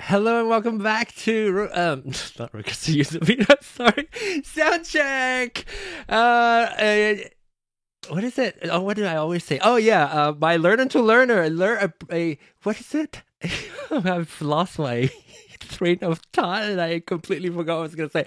Hello and welcome back to not Records to Use the Vita, sorry, Soundcheck. What is it? Oh, what did I always say? Oh yeah, by Learner to Learner. What is it? I've lost my train of thought and I completely forgot what I was gonna say.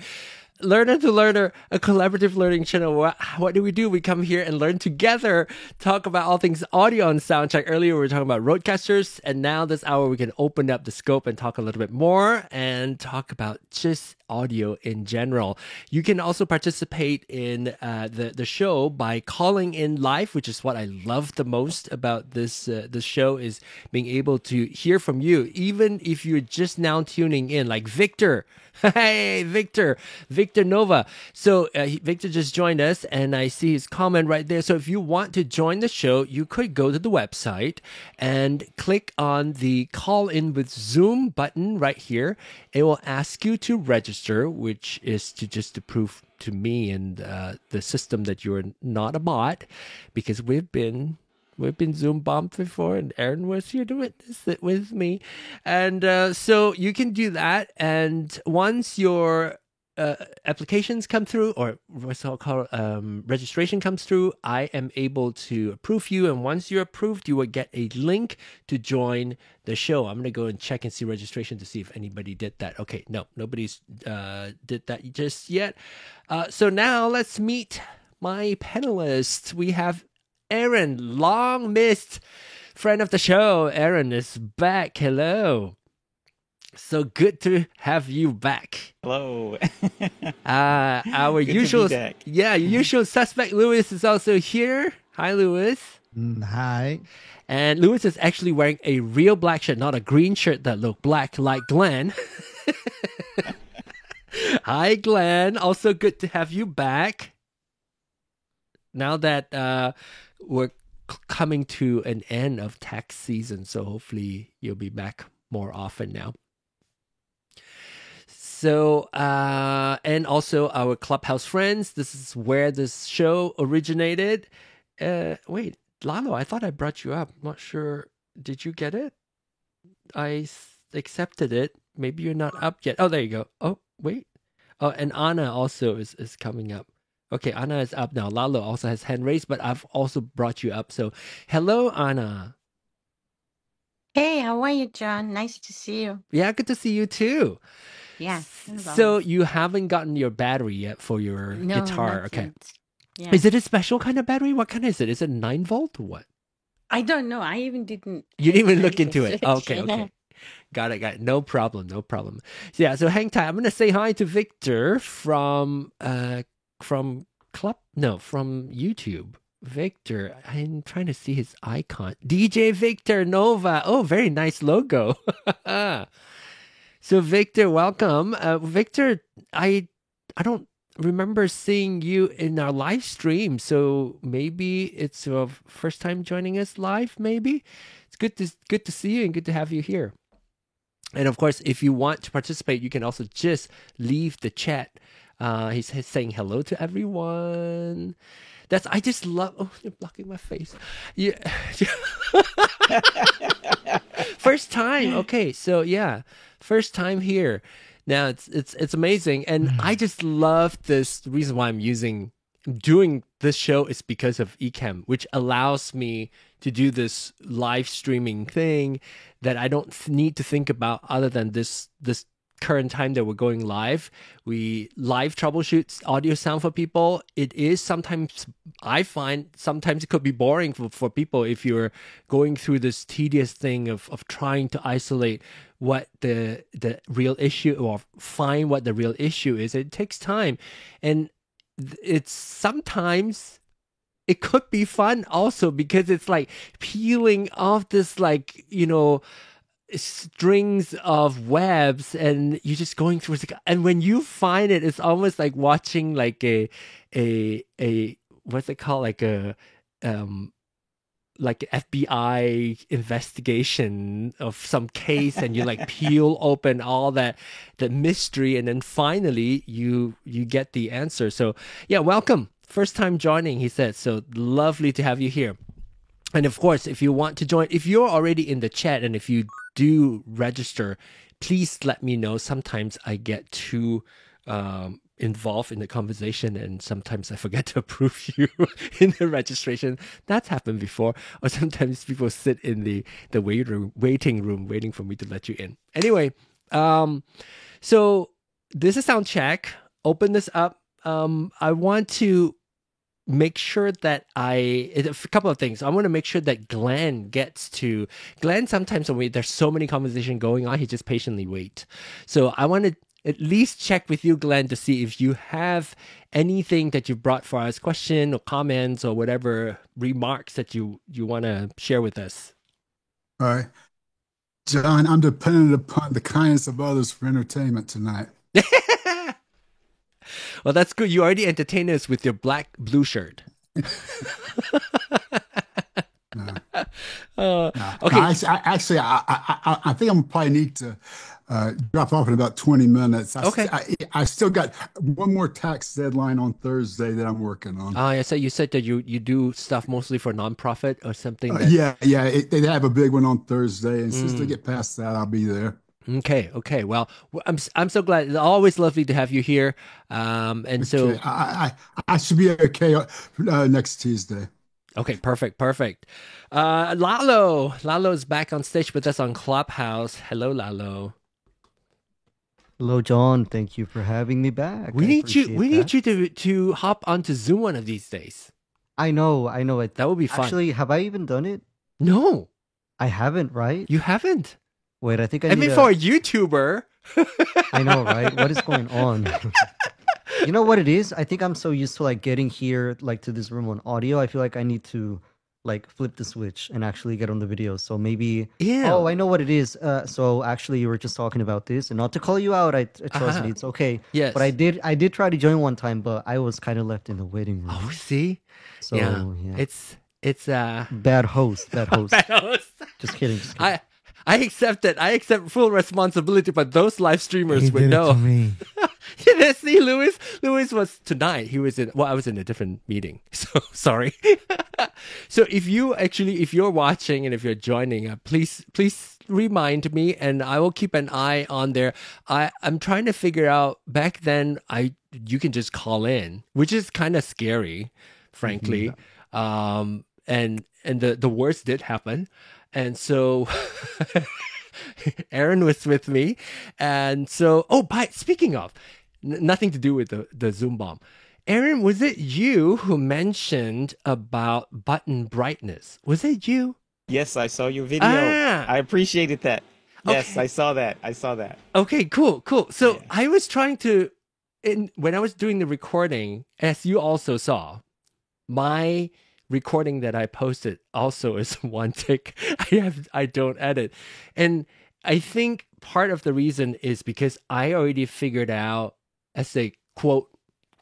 Learner to Learner, a collaborative learning channel. What do? We come here and learn together, talk about all things audio on Soundcheck. Earlier we were talking about Roadcasters, and now this hour we can open up the scope and talk a little bit more and talk about just audio in general. You can also participate in the show by calling in live, which is what I love the most about this show, is being able to hear from you, even if you're just now tuning in, like Victor. Hey, Victor Nova. So Victor just joined us and I see his comment right there. So if you want to join the show, you could go to the website and click on the call in with Zoom button right here. It will ask you to register, which is to prove to me and the system that you're not a bot, because we've been Zoom bombed before, and Aaron was here to witness it with me. And so you can do that. And once your applications come through, or what's it called, registration comes through, I am able to approve you. And once you're approved, you will get a link to join the show. I'm going to go and check and see registration to see if anybody did that. Okay, no, nobody's did that just yet. So now let's meet my panelists. We have Aaron, long missed friend of the show. Aaron is back. Hello. So good to have you back. Hello. Our usual suspect Lewis is also here. Hi, Lewis. Hi. And Lewis is actually wearing a real black shirt, not a green shirt that looked black like Glenn. Hi, Glenn. Also good to have you back. Now that we're coming to an end of tax season, so hopefully you'll be back more often now. So, and also our Clubhouse friends, this is where this show originated. Wait, Lalo, I thought I brought you up. I'm not sure. Did you get it? I accepted it. Maybe you're not up yet. Oh, there you go. Oh, wait. Oh, and Anna also is coming up. Okay, Anna is up now. Lalo also has hand raised, but I've also brought you up. So, hello, Anna. Hey, how are you, John? Nice to see you. Yeah, good to see you too. Yeah, as So always. you haven't gotten your battery yet for your No, guitar. not Okay. yet. Yeah. Is it a special kind of battery? What kind is it? Is it 9 volt or what? I don't know. I even didn't You take didn't even time look to into it. search. Okay, Yeah. okay. Got it, got it. No problem, no problem. So yeah, so hang tight. I'm gonna say hi to Victor from Club no, from YouTube. Victor, I'm trying to see his icon. DJ Victor Nova. Oh, very nice logo. So Victor, welcome. Victor, I don't remember seeing you in our live stream. So maybe it's your first time joining us live. Maybe it's good to see you and good to have you here. And of course, if you want to participate, you can also just leave the chat. He's saying hello to everyone. I just love. Oh, you're blocking my face. Yeah. First time. Okay, so yeah, first time here. Now it's amazing, and I just love this. The reason why doing this show is because of Ecamm, which allows me to do this live streaming thing that I don't need to think about other than this current time that we're going live. We live troubleshoot audio sound for people. It is sometimes, I find sometimes it could be boring for people if you're going through this tedious thing of trying to isolate what the real issue or find what the real issue is. It takes time, and it's sometimes it could be fun also because it's like peeling off this, like, strings of webs, and you're just going through it. And when you find it, it's almost like watching like a what's it called, um like an FBI investigation of some case, and you like peel open all that mystery, and then finally you get the answer. So yeah, welcome, first time joining, he said. So lovely to have you here. And of course, if you want to join, if you're already in the chat, and if you do register, please let me know. Sometimes I get too involved in the conversation, and sometimes I forget to approve you in the registration. That's happened before. Or sometimes people sit in the waiting room waiting for me to let you in. Anyway, so this is sound check. Open this up. I want to make sure that a couple of things. I want to make sure that Glenn sometimes when there's so many conversation going on, he just patiently wait. So I want to at least check with you, Glenn, to see if you have anything that you brought for us, question or comments or whatever remarks that you want to share with us. All right. John, I'm dependent upon the kindness of others for entertainment tonight. Well, that's good. You already entertained us with your blue shirt. No. Okay. I think I'm probably need to drop off in about 20 minutes. Okay. I still got one more tax deadline on Thursday that I'm working on. Yeah, so you said that you do stuff mostly for nonprofit or something. Yeah. They have a big one on Thursday, and since they get past that, I'll be there. Okay. Well, I'm so glad. It's always lovely to have you here. And so okay. I should be okay next Tuesday. Okay, perfect. Lalo is back on stage with us on Clubhouse. Hello, Lalo. Hello, John. Thank you for having me back. We need you to hop onto Zoom one of these days. I know. That would be fun. Actually, have I even done it? No, I haven't. Right? You haven't. Wait, I think I mean, for a YouTuber. I know, right? What is going on? You know what it is? I think I'm so used to like getting here, like to this room on audio. I feel like I need to like flip the switch and actually get on the video. So maybe. Yeah. Oh, I know what it is. So actually, you were just talking about this, and not to call you out. I trust me. It's okay. Yes. But I did try to join one time, but I was kind of left in the waiting room. Oh, see. So yeah. It's bad host. Bad host. Just kidding. I accept full responsibility, but those live streamers would know. See, Louis was tonight. He was I was in a different meeting. So sorry. So if you're watching and if you're joining, please remind me, and I will keep an eye on there. I'm trying to figure out. Back then, you can just call in, which is kind of scary, frankly. and the worst did happen, and so Aaron was with me, and so speaking of, nothing to do with the Zoom bomb. Aaron, was it you who mentioned about button brightness? Was it you? Yes, I saw your video. Ah. I appreciated that. Yes, Okay. I saw that. Okay, cool. So Yeah. I was trying to, when I was doing the recording, as you also saw, my recording that I posted also is one take. I don't edit, and I think part of the reason is because I already figured out, as a quote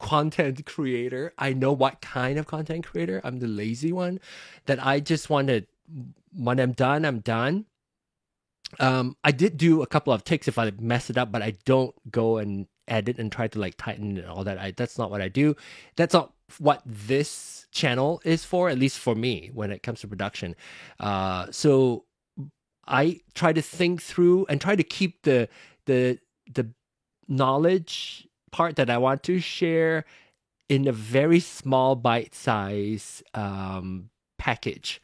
content creator, I know what kind of content creator. I'm the lazy one, that I just wanted, when I'm done, I'm done. I did do a couple of takes if I mess it up, but I don't go and edit and try to like tighten and all that. That's not what I do. That's not what this channel is for, at least for me, when it comes to production. So I try to think through and try to keep the knowledge part that I want to share in a very small bite size package.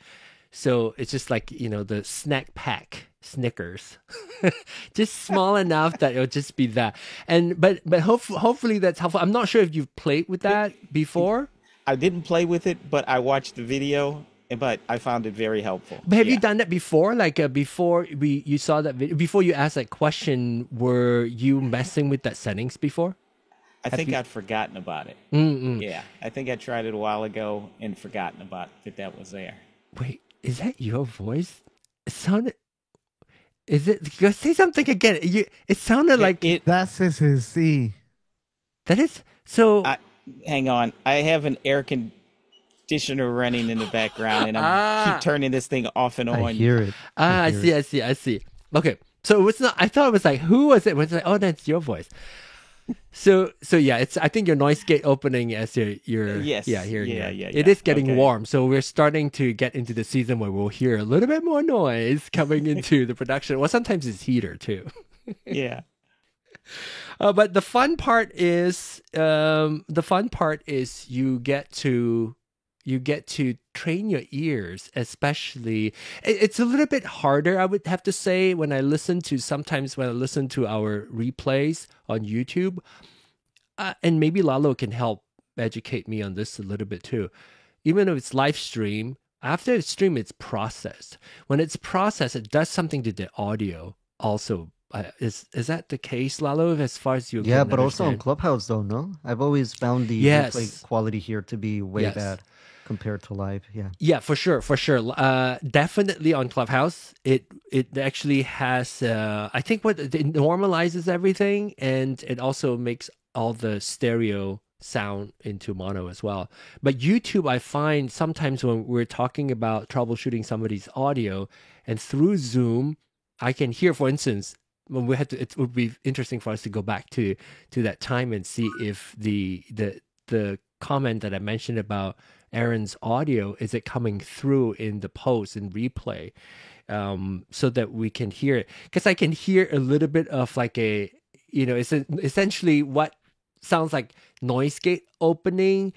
So it's just like, the snack pack Snickers, just small enough that it'll just be that. And but hopefully that's helpful. I'm not sure if you've played with that before. I didn't play with it, but I watched the video, but I found it very helpful. But have you Yeah. done that before? Like before you saw that video, before you asked that question, were you messing with that settings before? I think you- I'd forgotten about it. Mm-mm. Yeah, I think I tried it a while ago and forgotten about that was there. Wait, is that your voice? It sounded. Is it? Go say something again. It sounded like That's his C. that is so. Hang on, I have an air conditioner running in the background, and I keep turning this thing off and on. I hear it. I hear it. see. Okay, so it was not. I thought it was like, who was it? It was like, oh, that's your voice. So yeah, it's. I think your noise gate opening as your Yes. hearing Yeah, it. yeah, It yeah. is getting Okay. warm, so we're starting to get into the season where we'll hear a little bit more noise coming into the production. Well, sometimes it's heater too. Yeah. But the fun part is you get to train your ears, especially. It's a little bit harder, I would have to say, when I listen to our replays on YouTube, and maybe Lalo can help educate me on this a little bit too. Even if it's live stream, after it's stream, it's processed. When it's processed, it does something to the audio also. Is that the case, Lalo, as far as you Yeah, can but also on understand? Clubhouse though, no? I've always found the Yes. replay quality here to be way Yes. bad compared to live. Yeah. Yeah, for sure. Definitely on Clubhouse, it actually has. I think it normalizes everything, and it also makes all the stereo sound into mono as well. But YouTube, I find sometimes when we're talking about troubleshooting somebody's audio, and through Zoom, I can hear, for instance, when we had to. It would be interesting for us to go back to that time and see if the comment that I mentioned about Aaron's audio, is it coming through in the post and replay, so that we can hear it, because I can hear a little bit of like it's essentially what sounds like noise gate opening,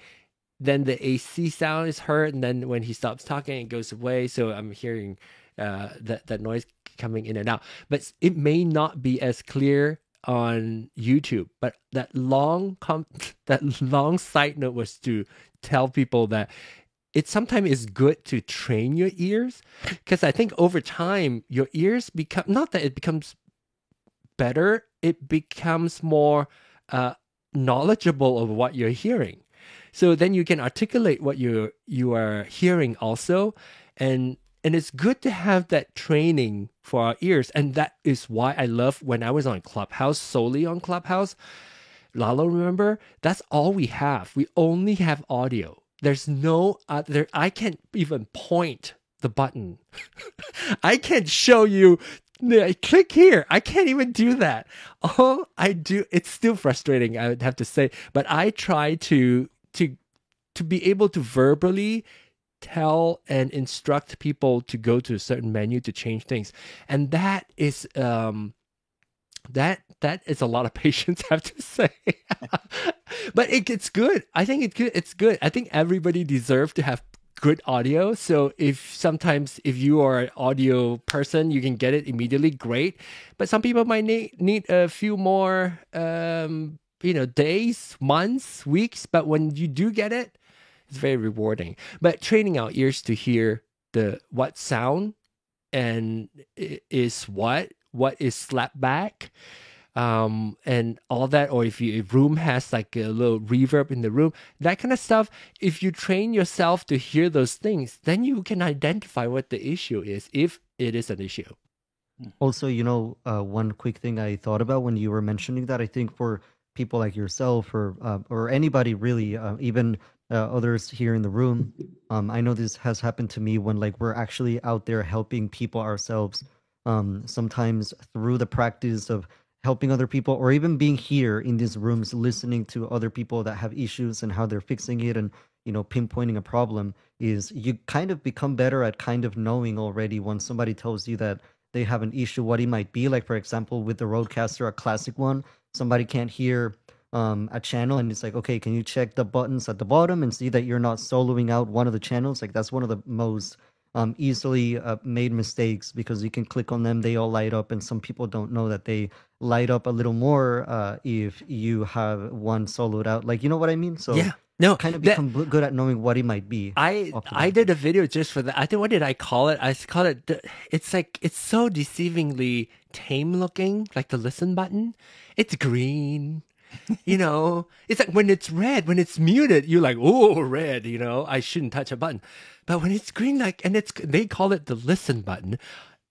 then the AC sound is heard, and then when he stops talking it goes away, so I'm hearing that noise coming in and out, but it may not be as clear on YouTube. But that long side note was to tell people that it sometimes is good to train your ears, because I think over time your ears become, not that it becomes better, it becomes more knowledgeable of what you're hearing. So then you can articulate what you are hearing also, and it's good to have that training for our ears. And that is why I love when I was on Clubhouse, solely on Clubhouse. Lalo, remember, that's all we have. We only have audio. There's no other. I can't even point the button. I can't show you. Click here. I can't even do that. All I do, it's still frustrating, I would have to say. But I try to be able to verbally tell and instruct people to go to a certain menu to change things, and that is that is a lot of patience, I have to say. But it's good. I think it's good. I think everybody deserves to have good audio. So sometimes if you are an audio person, you can get it immediately, great. But some people might need a few more, days, months, weeks. But when you do get it, it's very rewarding. But training our ears to hear what sound and is what is slapped back, and all that, or if a room has like a little reverb in the room, that kind of stuff. If you train yourself to hear those things, then you can identify what the issue is, if it is an issue. Also, one quick thing I thought about when you were mentioning that, I think for people like yourself or anybody really, even others here in the room, I know this has happened to me when like we're actually out there helping people ourselves. Sometimes through the practice of helping other people, or even being here in these rooms listening to other people that have issues and how they're fixing it, and pinpointing a problem, is you kind of become better at kind of knowing already when somebody tells you that they have an issue, what it might be. Like, for example, with the Rodecaster, a classic one, somebody can't hear a channel, and it's like, okay, can you check the buttons at the bottom and see that you're not soloing out one of the channels? Like, that's one of the most easily made mistakes, because you can click on them, they all light up, and some people don't know that they light up a little more if you have one soloed out. Like, you know what I mean? So Yeah. No, kind of become good at knowing what it might be. I did a video just for that. I think, what did I call it? I called it, it's like, it's so deceivingly tame looking, like the listen button. It's green. It's like when it's red, when it's muted, you're like, oh, red, I shouldn't touch a button. But when it's green, they call it the listen button.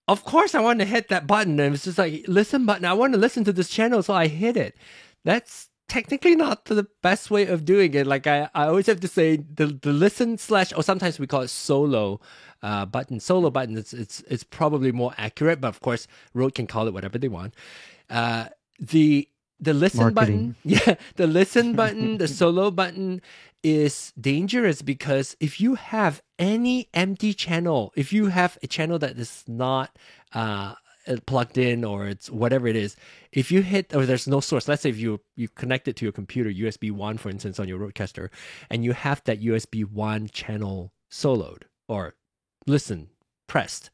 Of course, I want to hit that button. And it's just like, listen button. I want to listen to this channel, so I hit it. That's technically not the best way of doing it. Like, I always have to say the listen / or sometimes we call it solo button. Solo button, it's probably more accurate, but of course, Rode can call it whatever they want. The listen button, the listen button, the solo button is dangerous, because if you have any empty channel, if you have a channel that is not plugged in, or it's whatever it is, if you hit, or there's no source, let's say if you connect it to your computer, USB 1, for instance, on your Rodecaster, and you have that USB 1 channel soloed or pressed,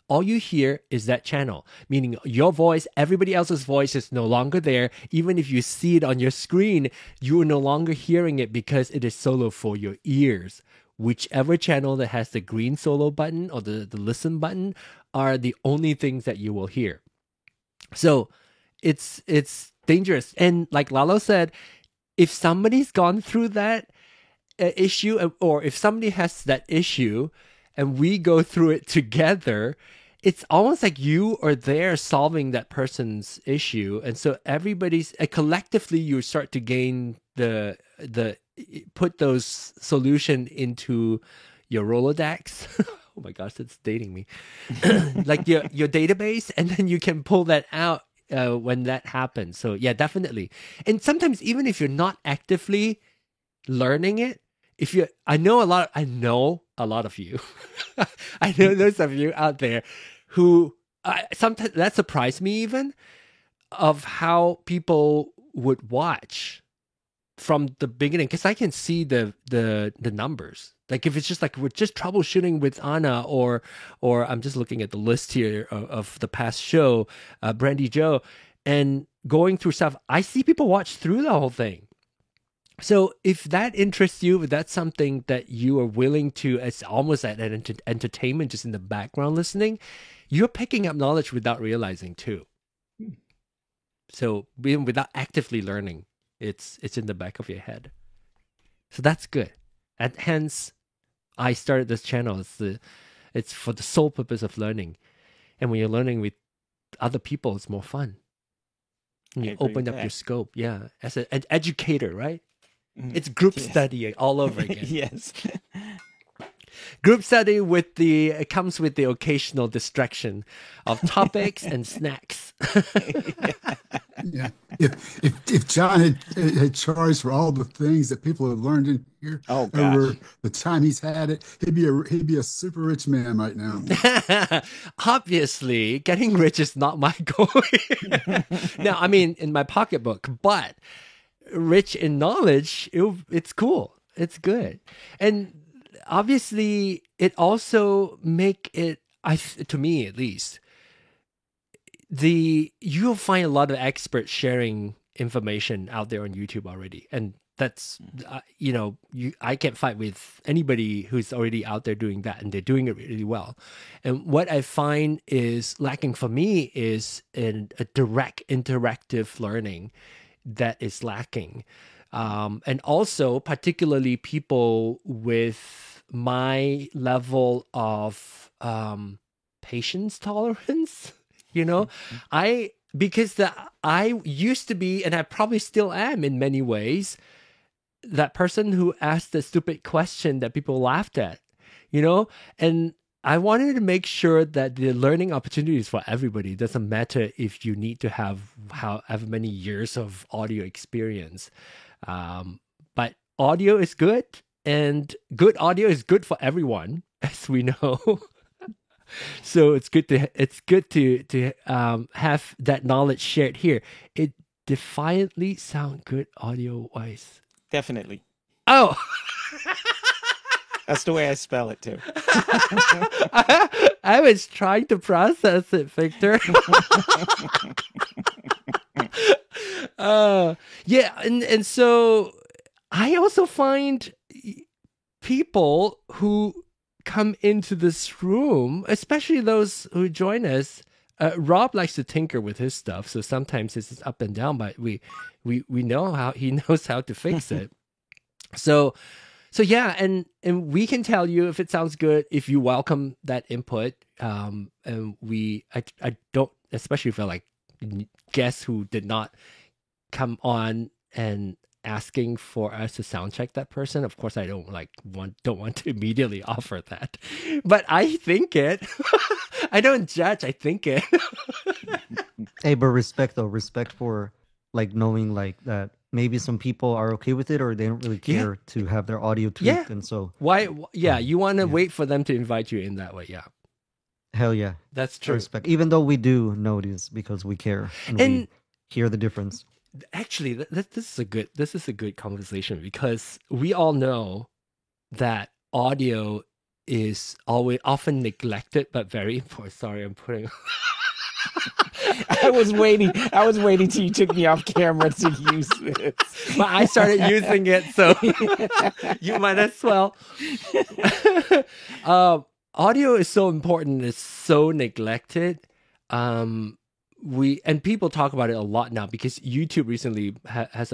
all you hear is that channel, meaning your voice, everybody else's voice is no longer there. Even if you see it on your screen, you are no longer hearing it, because it is solo for your ears. Whichever channel that has the green solo button or the listen button are the only things that you will hear. So it's dangerous. And like Lalo said, if somebody's gone through that issue, or if somebody has that issue and we go through it together, it's almost like you are there solving that person's issue. And so everybody's collectively, you start to gain put those solution into your Rolodex. Oh my gosh, that's dating me. Like your database, and then you can pull that out when that happens. So yeah, definitely. And sometimes even if you're not actively learning it, I know a lot of you. I know those of you out there who sometimes that surprised me, even of how people would watch from the beginning, because I can see the numbers. Like if it's just like we're just troubleshooting with Anna, or I'm just looking at the list here of the past show, Brandy Joe, and going through stuff, I see people watch through the whole thing. So if that interests you, if that's something that you are willing to, it's almost at an entertainment, just in the background listening, you're picking up knowledge without realizing too. So without actively learning, it's in the back of your head. So that's good. And hence, I started this channel. It's for the sole purpose of learning. And when you're learning with other people, it's more fun. And you open up your scope. Yeah. As an educator, right? It's group study all over again. Yes. Group study it comes with the occasional distraction of topics and snacks. Yeah. If John had charged for all the things that people have learned in here over the time he's had it, he'd be a super rich man right now. Obviously, getting rich is not my goal. Now, I mean, in my pocketbook, but rich in knowledge, it's cool. It's good. And obviously it also make it, to me at least, you'll find a lot of experts sharing information out there on YouTube already, and that's I can't fight with anybody who's already out there doing that, and they're doing it really well. And what I find is lacking for me is a direct interactive learning that is lacking, and also particularly people with my level of patience tolerance. Because I used to be, and I probably still am in many ways, that person who asked the stupid question that people laughed at, and I wanted to make sure that the learning opportunities for everybody. It doesn't matter if you need to have however many years of audio experience, but audio is good, and good audio is good for everyone, as we know. So it's good to have that knowledge shared here. It defiantly sound good audio wise. Definitely. Oh, that's the way I spell it too. I was trying to process it, Victor. Yeah, and so I also find people who come into this room, especially those who join us. Rob likes to tinker with his stuff, so sometimes it's up and down, but we know how he knows how to fix it. So yeah, and we can tell you if it sounds good, if you welcome that input. And I don't especially feel like guests who did not come on and asking for us to sound check that person. Of course, I don't want to immediately offer that, but I think it. I don't judge. I think it. Hey, but respect for knowing that maybe some people are okay with it, or they don't really care to have their audio tweaked, and so why? Yeah, you want to wait for them to invite you in that way. Yeah, hell yeah, that's true. Respect, even though we do notice because we care and we hear the difference. Actually, this is a good conversation, because we all know that audio is often neglected but very important. Sorry, I'm putting. I was waiting till you took me off camera to use this. But I started using it, so you might as well. Audio is so important. It's so neglected. People talk about it a lot now, because YouTube recently has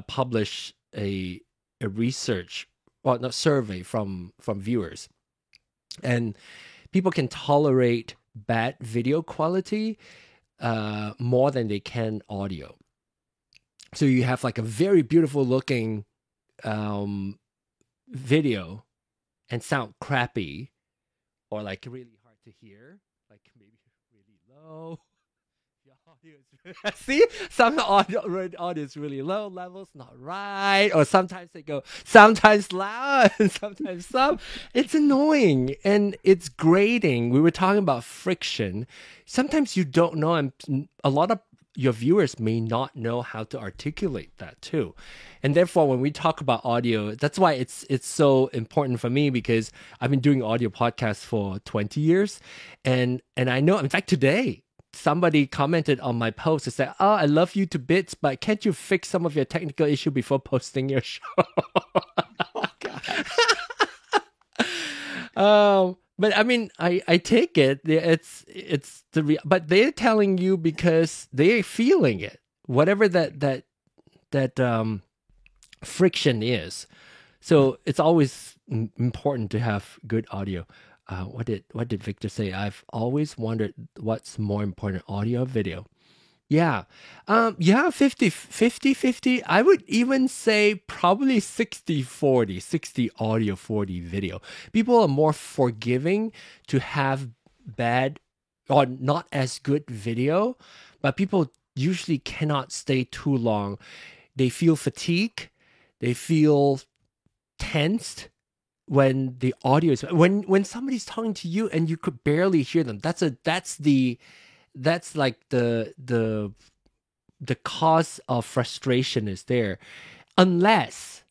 published a research, well, not survey from viewers, and people can tolerate bad video quality more than they can audio. So you have like a very beautiful looking video and sound crappy, or like really hard to hear, like maybe really low. See, some audio is really low, levels not right, or sometimes they go sometimes loud and sometimes some. It's annoying and it's grating. We were talking about friction. Sometimes you don't know, and a lot of your viewers may not know how to articulate that too. And therefore, when we talk about audio, that's why it's so important for me, because I've been doing audio podcasts for 20 years, and I know, in fact, today somebody commented on my post and said, "Oh, I love you to bits, but can't you fix some of your technical issue before posting your show?" Oh God. But I mean, I take it. It's but they're telling you because they're feeling it, whatever that friction is. So it's always important to have good audio. What did Victor say? I've always wondered what's more important, audio or video. Yeah. 50-50. I would even say probably 60-40, 60 audio, 40 video. People are more forgiving to have bad or not as good video, but people usually cannot stay too long. They feel fatigue. They feel tensed when the audio is, when somebody's talking to you and you could barely hear them. That's like the cause of frustration is there, unless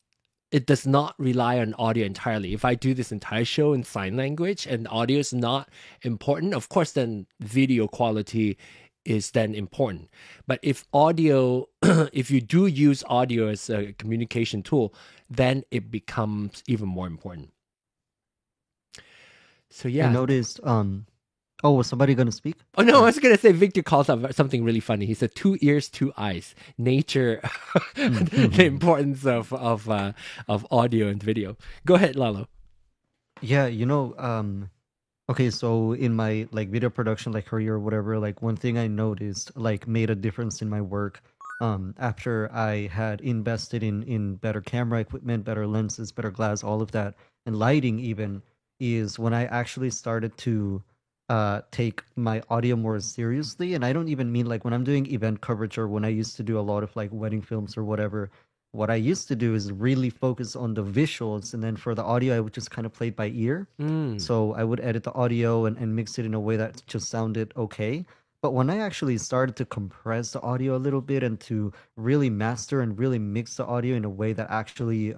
it does not rely on audio entirely. If I do this entire show in sign language and audio is not important, of course, then video quality is then important. But if audio, if you do use audio as a communication tool, then it becomes even more important. So yeah. I noticed, oh, was somebody going to speak? Oh no, I was going to say Victor calls out something really funny. He said 2 ears, 2 eyes. Nature, the importance of audio and video. Go ahead, Lalo. Yeah, okay, so in my like video production like career or whatever, like one thing I noticed like made a difference in my work after I had invested in better camera equipment, better lenses, better glass, all of that, and lighting even, is when I actually started to take my audio more seriously. And I don't even mean like when I'm doing event coverage or when I used to do a lot of like wedding films or whatever. What I used to do is really focus on the visuals, and then for the audio I would just kind of play it by ear. So I would edit the audio and mix it in a way that just sounded okay. But when I actually started to compress the audio a little bit and to really master and really mix the audio in a way that actually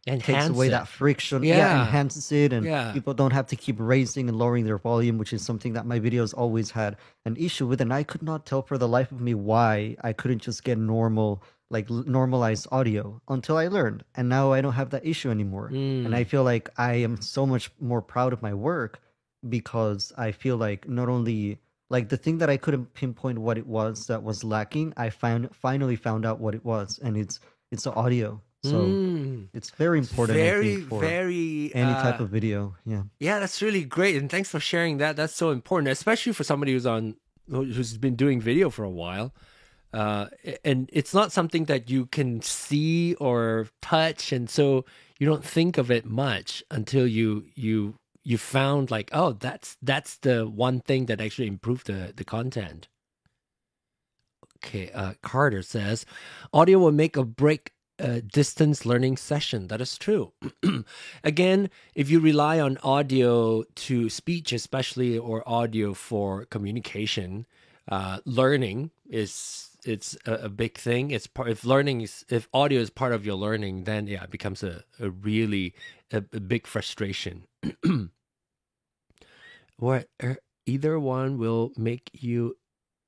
takes away that friction, enhances it, and people don't have to keep raising and lowering their volume, which is something that my videos always had an issue with. And I could not tell for the life of me why I couldn't just get normalized audio until I learned. And now I don't have that issue anymore. And I feel like I am so much more proud of my work because I feel like not only like the thing that I couldn't pinpoint what it was that was lacking, I finally found out what it was, and it's the audio. So it's very important, I think, for any type of video. Yeah, that's really great, and thanks for sharing that. That's so important, especially for somebody who's been doing video for a while. And it's not something that you can see or touch, and so you don't think of it much until you found like, oh, that's the one thing that actually improved the content. Okay, Carter says, audio will make or break distance learning session. That is true. Again, if you rely on audio to speech, especially, or audio for communication, learning it's a big thing. It's part if audio is part of your learning, then it becomes a really big frustration. Or either one will make you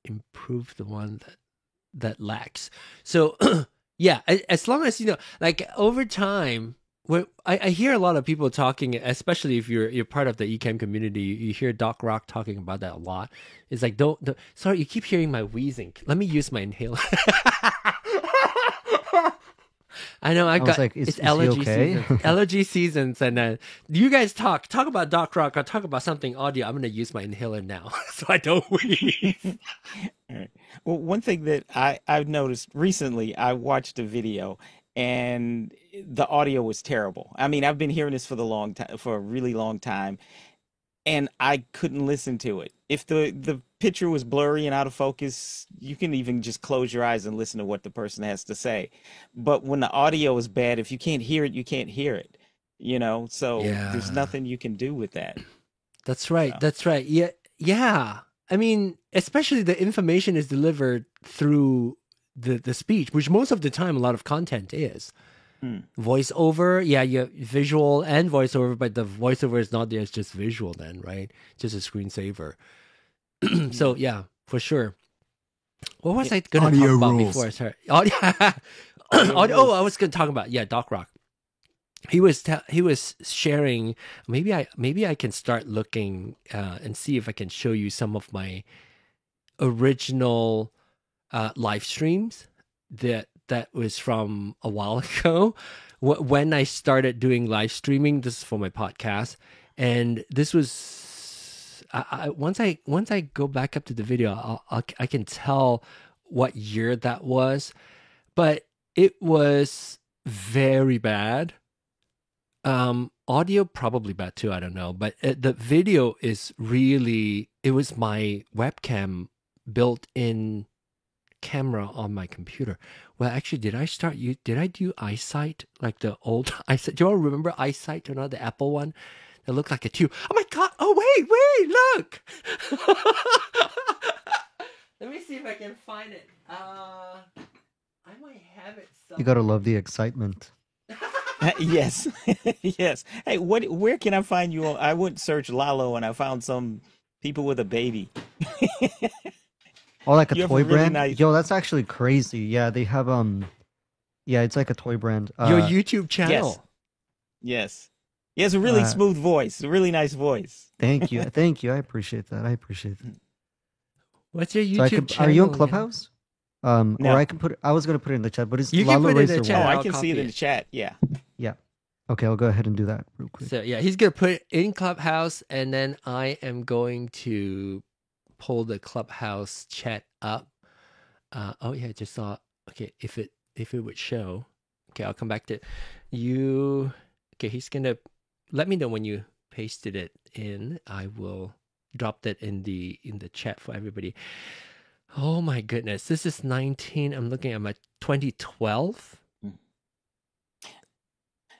improve the one that lacks. So yeah, as long as like over time, I hear a lot of people talking, especially if you're part of the Ecamm community, you hear Doc Rock talking about that a lot. It's like, don't sorry, you keep hearing my wheezing. Let me use my inhaler. I know it's allergy season. Allergy seasons, and you guys talk about Doc Rock or talk about something audio. I'm going to use my inhaler now so I don't wheeze. All right. Well, one thing that I've noticed recently, I watched a video and the audio was terrible. I mean, I've been hearing this for a really long time, and I couldn't listen to it. If the picture was blurry and out of focus, you can even just close your eyes and listen to what the person has to say. But when the audio is bad, if you can't hear it, you can't hear it. So there's nothing you can do with that. That's right. So. That's right. Yeah. I mean, especially the information is delivered through the speech, which most of the time a lot of content is. Voiceover, you visual and voiceover, but the voiceover is not there, it's just visual then, right? Just a screensaver. So yeah, for sure. What was I going to talk about before I started? Audio. Oh, I was going to talk about Doc Rock. He was sharing. Maybe I can start looking and see if I can show you some of my original live streams that was from a while ago when I started doing live streaming. This is for my podcast, and this was once I go back up to the video, I can tell what year that was, but it was very bad. Audio probably bad too, I don't know, but the video is really, it was my webcam built in camera on my computer. Well, actually, did I do iSight, like the old iSight? Do you all remember iSight or not, the Apple one that looked like a tube? Oh my god, oh wait, look. Let me see if I can find it. I might have it You gotta love the excitement. Yes, yes. Hey, where can I find you on? I went search Lalo and I found some people with a baby. Oh, like a You have a toy really brand? nice. Yo, that's actually crazy. Yeah, they have yeah, it's like a toy brand. Your YouTube Yes, channel. yes. He has a really Uh, smooth voice, a really nice voice. thank you. Thank you. I appreciate that. I appreciate that. What's your So I YouTube could channel? are you on again? Clubhouse? Or No. I can put I was gonna put it in the chat, but it's You can Lalo put it in the Racer chat. Oh, One. I I'll can see it copy in it. the chat. Yeah. Yeah. Okay, I'll go ahead and do that real quick. So yeah, he's gonna put it in Clubhouse, and then I am going to pull the Clubhouse chat up. Oh yeah, I just saw. Okay, if it would show. Okay, I'll come back to you. Okay, he's gonna let me know when you pasted it in. I will drop that in the chat for everybody. Oh my goodness, this is 19. I'm looking at my 2012.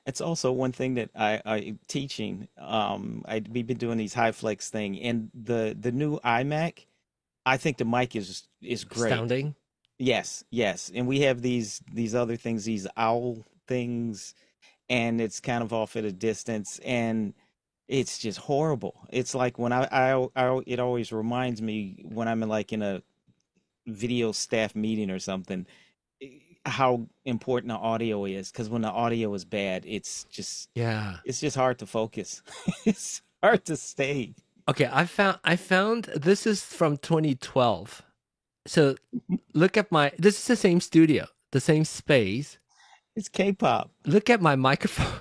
It's also one thing that I teaching. We've been doing these high flex thing, and the new iMac. I think the mic is great. Astounding. Yes, yes, and we have these other things, these owl things, and it's kind of off at a distance, and it's just horrible. It's like when it always reminds me when I'm in a video staff meeting or something, how important the audio is. Because when the audio is bad, it's just hard to focus. It's hard to stay. Okay, I found this is from 2012. So look at this is the same studio, the same space. It's K-pop. Look at my microphone.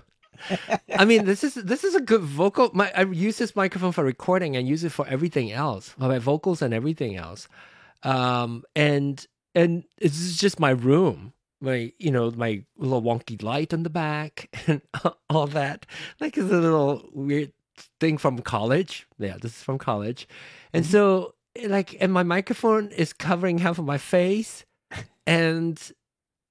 I mean, this is a good vocal. I use this microphone for recording and use it for everything else, for my vocals and everything else. And it's just my room, my little wonky light on the back and all that. Like it's a little weird thing from college. Yeah, this is from college, and so and my microphone is covering half of my face, and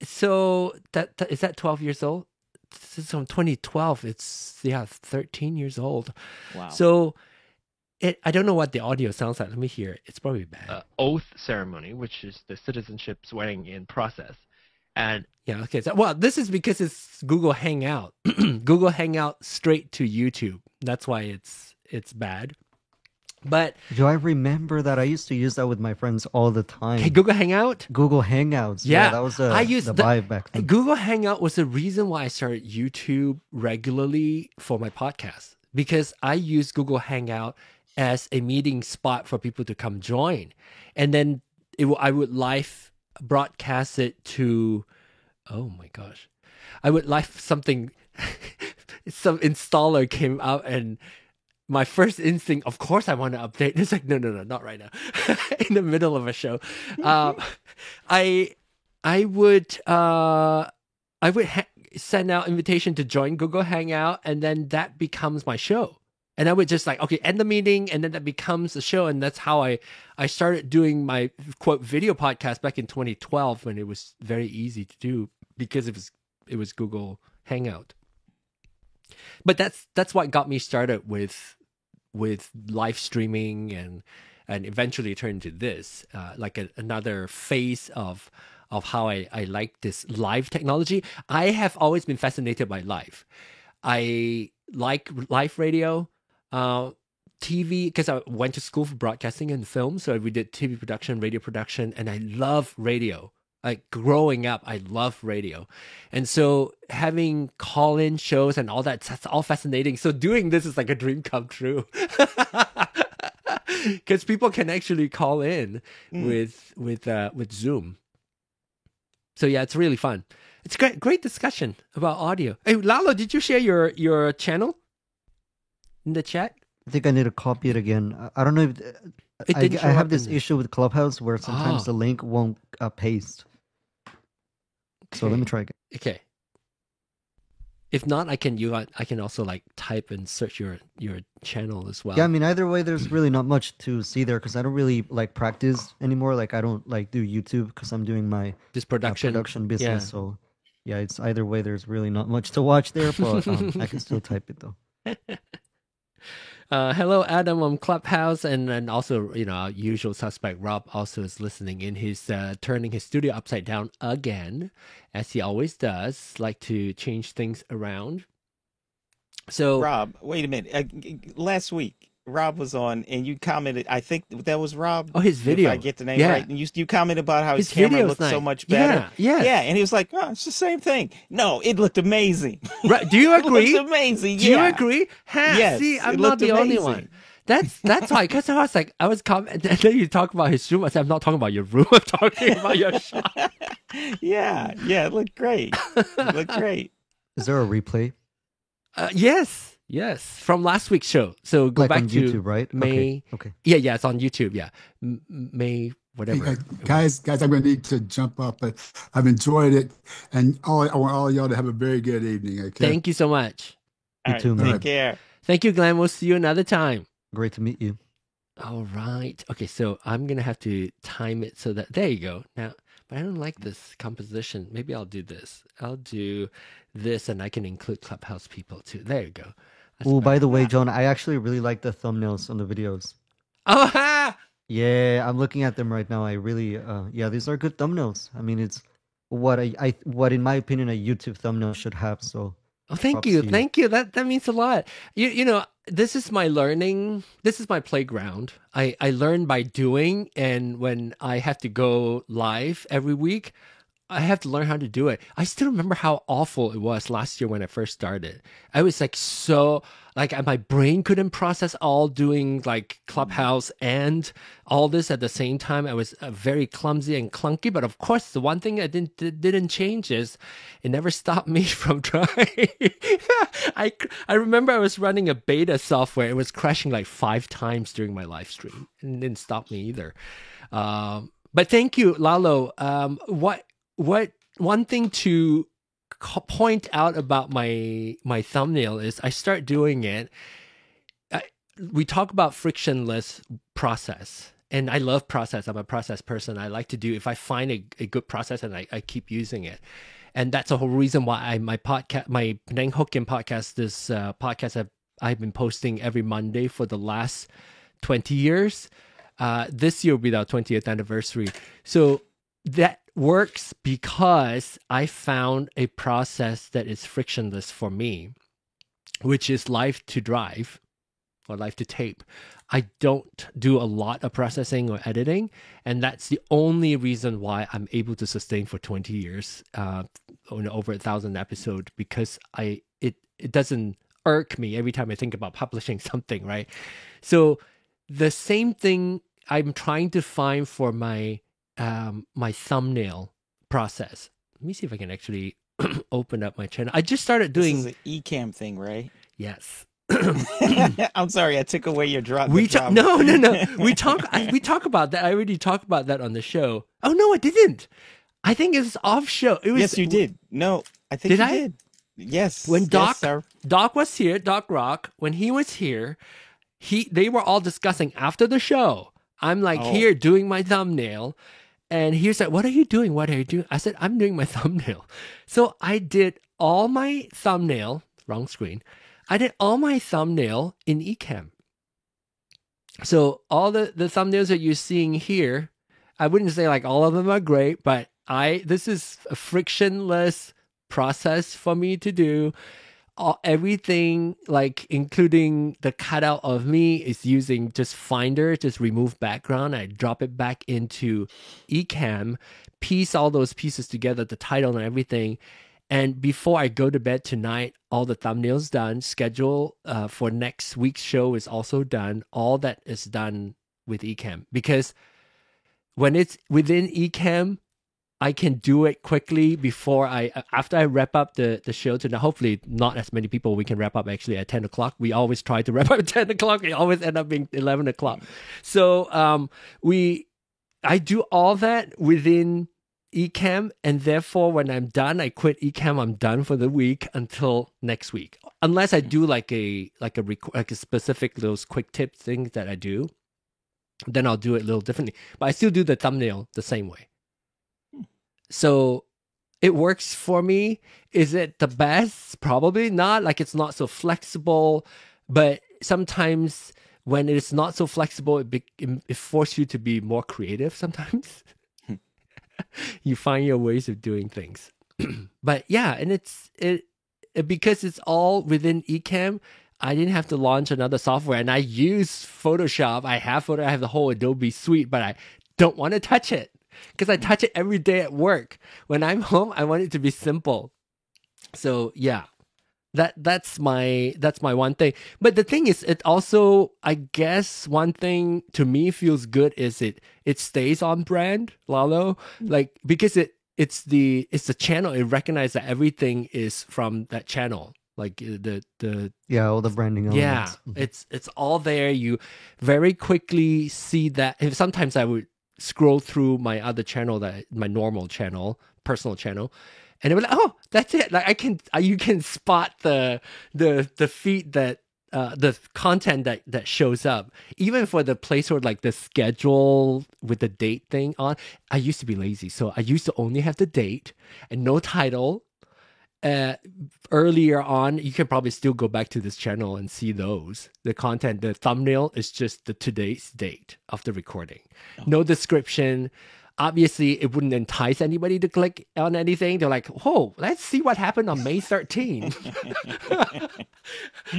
so that is that 12 years old. This is from 2012. It's 13 years old. Wow. So I don't know what the audio sounds like. Let me hear it. It's probably bad. Oath ceremony, which is the citizenship swearing in process. And yeah, okay. So, this is because it's Google Hangout. Google Hangout straight to YouTube. That's why it's bad. But Do I remember that? I used to use that with my friends all the time. hey, Google Hangout. Google Hangouts. Yeah, that was I used the vibe back then. Google Hangout was the reason why I started YouTube regularly for my podcast, because I use Google Hangout as a meeting spot for people to come join, and then I would live broadcast it to. Oh my gosh, I would live something. Some installer came out and. My first instinct, of course, I want to update. It's like, no, not right now. In the middle of a show, I would send out invitation to join Google Hangout, and then that becomes my show. And I would just end the meeting, and then that becomes the show. And that's how I started doing my quote video podcast back in 2012, when it was very easy to do because it was Google Hangout. But that's what got me started with live streaming, and eventually turned into this another phase of how I like this live technology. I have always been fascinated by live. I like live radio, TV, because I went to school for broadcasting and film, so we did TV production, radio production, and I love radio. Like growing up, I love radio. And so having call-in shows and all that's all fascinating. So doing this is like a dream come true. Because people can actually call in with Zoom. So yeah, it's really fun. It's great discussion about audio. Hey, Lalo, did you share your channel in the chat? I think I need to copy it again. I don't know if It I have up this in issue with Clubhouse where sometimes the link won't paste. So let me try again. Okay. If not, I can also type and search your channel as well. Yeah, I mean, either way, there's really not much to see there because I don't really practice anymore. I don't do YouTube because I'm doing my This production business. Yeah. So yeah, it's either way. There's really not much to watch there, but I can still type it though. Hello, Adam on Clubhouse, and also, our usual suspect Rob also is listening in. He's turning his studio upside down again, as he always does. Like to change things around. So, Rob, wait a minute. Last week, Rob was on, and you commented. I think that was Rob. Oh, his video. If I get the name Yeah. right, and you commented about how his His camera video's looked so nice. much better. Yeah, yeah, and he was like, "Oh, it's the same thing." No, it looked amazing. right? Do you It agree? looked amazing. Do you yeah. agree? Yes, See, it I'm not looked the only amazing. one. That's why, because I was like, and then you talk about his room. I said, I'm not talking about your room. I'm talking about your shop. Yeah, it looked great. It looked great. Is there a replay? Yes, from last week's show. So go Like back on to YouTube, right? May. Okay. Yeah, it's on YouTube. Yeah, May whatever. Hey, guys, I'm going to need to jump off, but I've enjoyed it, and I want all y'all to have a very good evening. Okay. Thank you so much. All You too, man. Take care. Thank you, Glenn. We'll see you another time. Great to meet you. All right. Okay, so I'm gonna have to time it so that there you go. Now, but I don't like this composition. Maybe I'll do this. I'll do this, and I can include Clubhouse people too. There you go. That's Oh, by better. the way, John, I actually really like the thumbnails on the videos. Oh, ha! Yeah, I'm looking at them right now. I really, yeah, these are good thumbnails. I mean, it's what what in my opinion a YouTube thumbnail should have. So Oh, thank props you, to you. thank you. That means a lot. You know, this is my learning. This is my playground. I learn by doing, and when I have to go live every week, I have to learn how to do it. I still remember how awful it was last year when I first started. I was like my brain couldn't process all doing like Clubhouse and all this at the same time. I was very clumsy and clunky. But of course, the one thing I didn't change is it never stopped me from trying. I remember I was running a beta software. It was crashing like 5 times during my live stream, and it didn't stop me either. But thank you, Lalo. What one thing to point out about my thumbnail is I start doing it. We talk about frictionless process, and I love process. I'm a process person. I like to do, if I find a good process, and I keep using it. And that's the whole reason why my podcast, my Penang Hokkien podcast, this podcast I've been posting every Monday for the last 20 years. This year will be our 20th anniversary. So that works because I found a process that is frictionless for me, which is live to drive or live to tape. I don't do a lot of processing or editing, and that's the only reason why I'm able to sustain for 20 years, over 1,000 episodes, because it doesn't irk me every time I think about publishing something, right? So the same thing I'm trying to find for my my thumbnail process. Let me see if I can actually open up my channel. I just started doing. This is an Ecamm thing, right? Yes. I'm sorry, I took away your drop. No. We talk about that. I already talked about that on the show. Oh no, I didn't. I think it's off show. It was. Yes, you did. No, I think Did you I? did. Yes. When yes, sir. Doc was here, Doc Rock. When he was here, they were all discussing after the show. I'm like here doing my thumbnail. And he was like, "What are you doing? What are you doing?" I said, "I'm doing my thumbnail." So I did all my thumbnail, wrong screen. I did all my thumbnail in Ecamm. So all the thumbnails that you're seeing here, I wouldn't say like all of them are great, but this is a frictionless process for me to do. Everything, like including the cutout of me, is using just Finder, just remove background. I drop it back into Ecamm, piece all those pieces together, the title and everything. And before I go to bed tonight, all the thumbnails done. Schedule for next week's show is also done. All that is done with Ecamm, because when it's within Ecamm, I can do it quickly after I wrap up the show tonight. Hopefully not as many people. We can wrap up actually at 10 o'clock. We always try to wrap up at 10 o'clock. We always end up being 11 o'clock. So I do all that within Ecamm, and therefore when I'm done, I quit Ecamm. I'm done for the week until next week. Unless I do like a specific those quick tip things that I do, then I'll do it a little differently. But I still do the thumbnail the same way. So it works for me. Is it the best? Probably not. Like, it's not so flexible, but sometimes when it's not so flexible, it forces you to be more creative sometimes. You find your ways of doing things. But yeah, and because it's all within Ecamm, I didn't have to launch another software, and I use Photoshop. I have the whole Adobe suite, but I don't want to touch it because I touch it every day at work. When I'm home, I want it to be simple. So yeah, that's my one thing. But the thing is, it also, I guess, one thing to me feels good is it stays on brand, Lalo, like because it's the channel. It recognizes that everything is from that channel. Like the all the branding elements. It's all there. You very quickly see that. If sometimes I would scroll through my other channel, my normal channel, personal channel, and it was like, oh, that's it. Like you can spot the feed that the content that shows up, even for the placeholder, like the schedule with the date thing on. I used to be lazy, so I used to only have the date and no title. Earlier on, you can probably still go back to this channel and see those. The content, the thumbnail is just the today's date of the recording. No description. Obviously, it wouldn't entice anybody to click on anything. They're like, oh, let's see what happened on May 13th.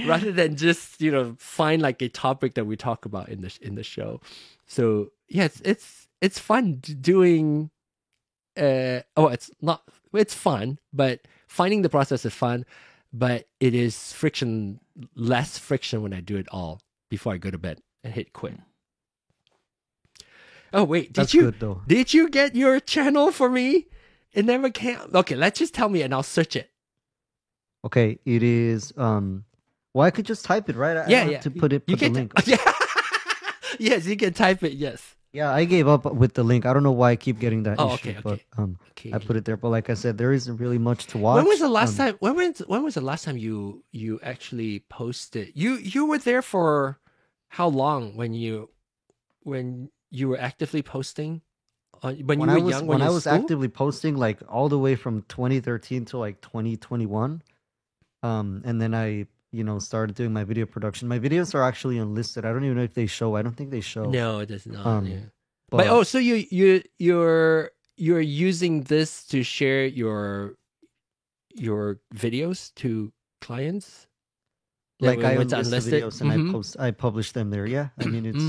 Rather than just, find like a topic that we talk about in the show. So yeah, it's fun doing it's fun, but finding the process is fun, but it is less friction when I do it all before I go to bed and hit quit. Oh wait, That's good though. Did you get your channel for me? It never came. Okay, let's just tell me and I'll search it. Okay, it is well, I could just type it, right? I don't have to put the link. Yes, you can type it, yes. Yeah, I gave up with the link. I don't know why I keep getting that issue, okay. but I put it there. But like I said, there isn't really much to watch. When was the last time? When was the last time you actually posted? You were there for how long when you were actively posting? When I was actively posting, like all the way from 2013 to like 2021, and then I started doing my video production. My videos are actually unlisted. I don't even know if they show. I don't think they show. No, it does not. Yeah. But so you're using this to share your videos to clients? Like I unlist the videos and I publish them there. Yeah, I mean it's.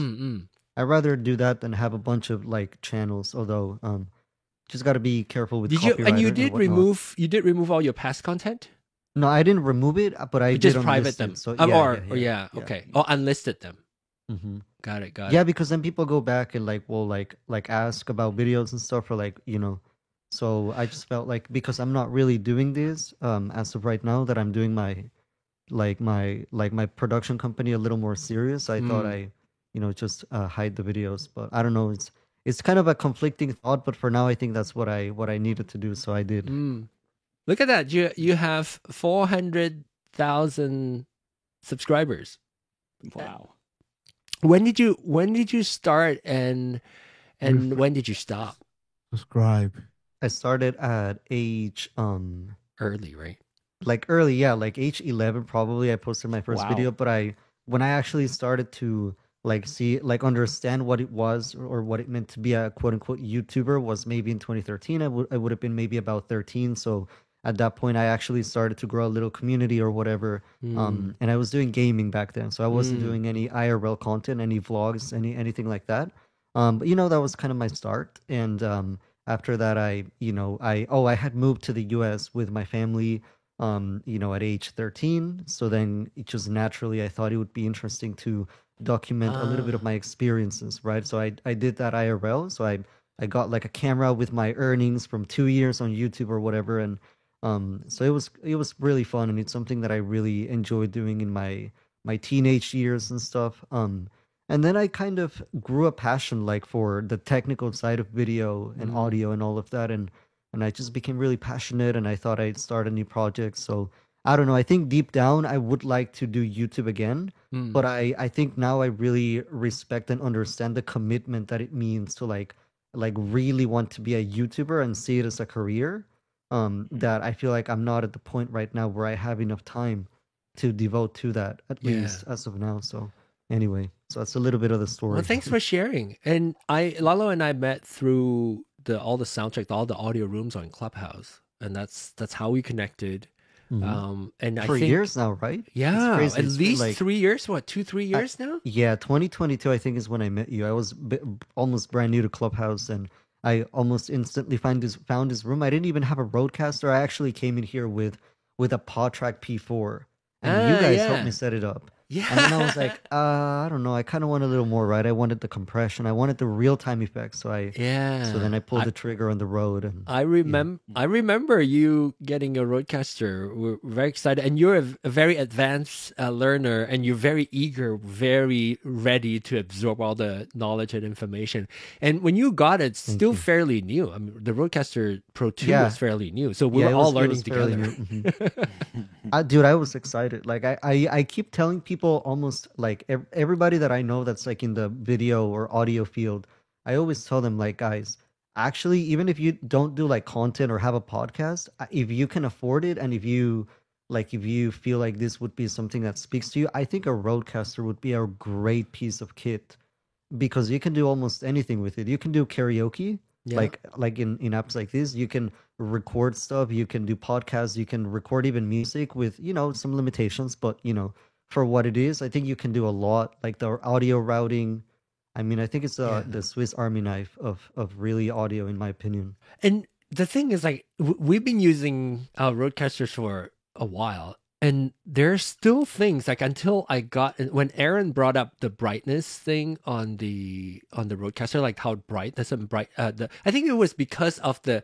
I'd rather do that than have a bunch of like channels. Although, just got to be careful with. You did remove all your past content? No, I didn't remove it, but I just did private them. So okay. Oh, unlisted them. Mm-hmm. Got it. Yeah, because then people go back and will ask about videos and stuff, or So I just felt like, because I'm not really doing this as of right now, that I'm doing my production company a little more serious. I thought I just hide the videos, but I don't know. It's kind of a conflicting thought, but for now I think that's what I needed to do, so I did. Look at that. You have 400,000 subscribers. Wow. When did you start and when did you stop? Subscribe. I started at age early, right? Like early, yeah, like age 11 probably. I posted my first video, but when I actually started to understand what it was or what it meant to be a quote unquote YouTuber was maybe in 2013. I would have been maybe about 13. So at that point, I actually started to grow a little community or whatever. And I was doing gaming back then, so I wasn't doing any IRL content, any vlogs, anything like that. But that was kind of my start. And after that, I had moved to the US with my family. At age 13. So then it just naturally, I thought it would be interesting to document a little bit of my experiences, right? So I did that IRL. So I got like a camera with my earnings from 2 years on YouTube or whatever, and so it was really fun, and it's something that I really enjoyed doing in my teenage years and stuff. And then I kind of grew a passion for the technical side of video and audio and all of that, and I just became really passionate, and I thought I'd start a new project. So I don't know. I think deep down I would like to do YouTube again, but I think now I really respect and understand the commitment that it means to like really want to be a YouTuber and see it as a career. That I feel like I'm not at the point right now where I have enough time to devote to that at least as of now. So anyway, so that's a little bit of the story. Well, thanks for sharing. And Lalo and I met through all the soundtrack, all the audio rooms on Clubhouse, and that's how we connected. And I for think years now, right? Yeah, It's crazy. at It's least like 3 years. What, 2-3 years now? Yeah, 2022 I think is when I met you. I was almost brand new to Clubhouse, and I almost instantly found his room. I didn't even have a Rodecaster. I actually came in here with a PodTrack P4, and you guys helped me set it up. Yeah. And then I was like, I don't know. I kind of wanted a little more, right? I wanted the compression. I wanted the real-time effects. So then I pulled the trigger on the Rode. And I remember you getting a Rodecaster. We're very excited, and you're a very advanced learner, and you're very eager, very ready to absorb all the knowledge and information. And when you got it, it's still fairly new. I mean, the Rodecaster Pro 2 was fairly new, so we were all learning together. Dude, I was excited. Like I keep telling people, almost like everybody that I know that's like in the video or audio field, I always tell them, like, guys, actually, even if you don't do like content or have a podcast, if you can afford it, and if you feel like this would be something that speaks to you, I think a Rodecaster would be a great piece of kit, because you can do almost anything with it. You can do karaoke, like in apps like this. You can record stuff, you can do podcasts, you can record even music with, some limitations, but for what it is, I think you can do a lot. Like the audio routing, I mean, I think it's the Swiss Army knife of really audio, in my opinion. And the thing is, like, we've been using Rodecasters for a while, and there's still things, like, until when Aaron brought up the brightness thing on the Rodecaster, like how bright, I think it was because of the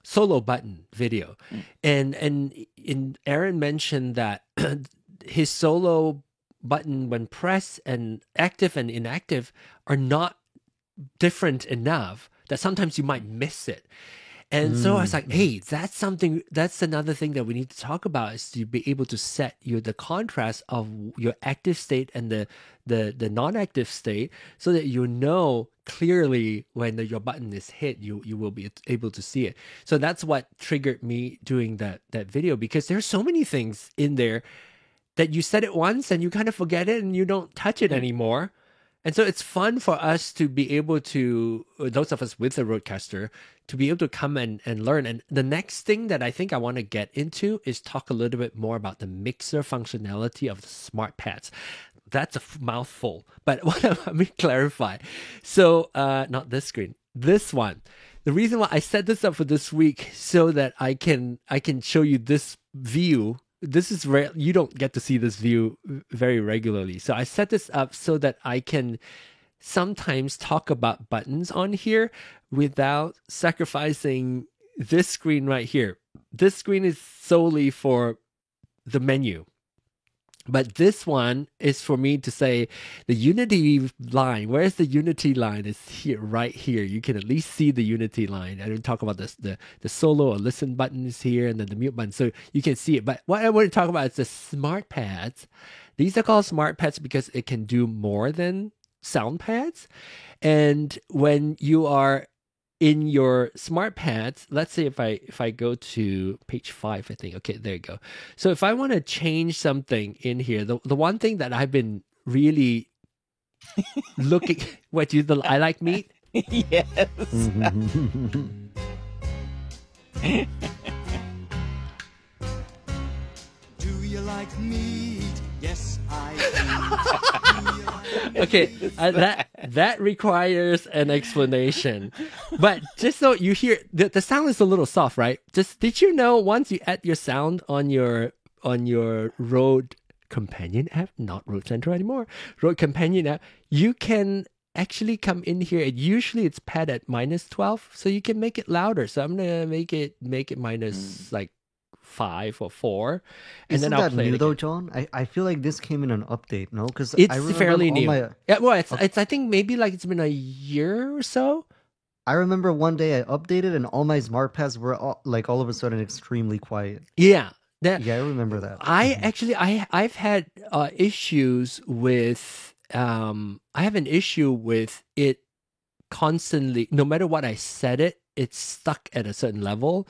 solo button video, and Aaron mentioned that his solo button, when pressed and active and inactive, are not different enough that sometimes you might miss it. And so I was like, hey, that's another thing that we need to talk about, is to be able to set the contrast of your active state and the non-active state, so that you know clearly when your button is hit, you will be able to see it. So that's what triggered me doing that video, because there's so many things in there that you set it once and you kind of forget it and you don't touch it anymore. And so it's fun for us to be able to, those of us with a Rodecaster, to be able to come and learn. And the next thing that I think I want to get into is talk a little bit more about the mixer functionality of the smart pads. That's a mouthful, but let me clarify. So not this screen, this one. The reason why I set this up for this week, so that I can show you this view. This is rare. You don't get to see this view very regularly. So I set this up so that I can sometimes talk about buttons on here without sacrificing this screen right here. This screen is solely for the menu. But this one is for me to say the Unity line. Where's the Unity line? Is here, right here. You can at least see the Unity line. I didn't talk about this. The solo or listen button is here, and then the mute button, so you can see it. But what I want to talk about is the smart pads. These are called smart pads because it can do more than sound pads. And when you are in your smart pads, let's say if I go to page 5, I think, okay, there you go. So if I want to change something in here, the one thing that I've been really looking, I like meat? Yes. Do you like meat? Yes, I do. Okay, that requires an explanation. But just so you hear, the sound is a little soft, right? Did you know, once you add your sound on your Rode Companion app, not Rode Central anymore, Rode Companion app, you can actually come in here, and usually it's pad at -12, so you can make it louder. So I'm gonna make it minus like 5 or 4, and Isn't then I'll that play new it though, again. John? I feel like this came in an update, no? Because It's fairly new. Yeah, well, it's I think maybe like it's been a year or so. I remember one day I updated and all my smart pads were all of a sudden extremely quiet. Yeah, I remember that. I've had issues with I have an issue with it constantly. No matter what I set it, it's stuck at a certain level.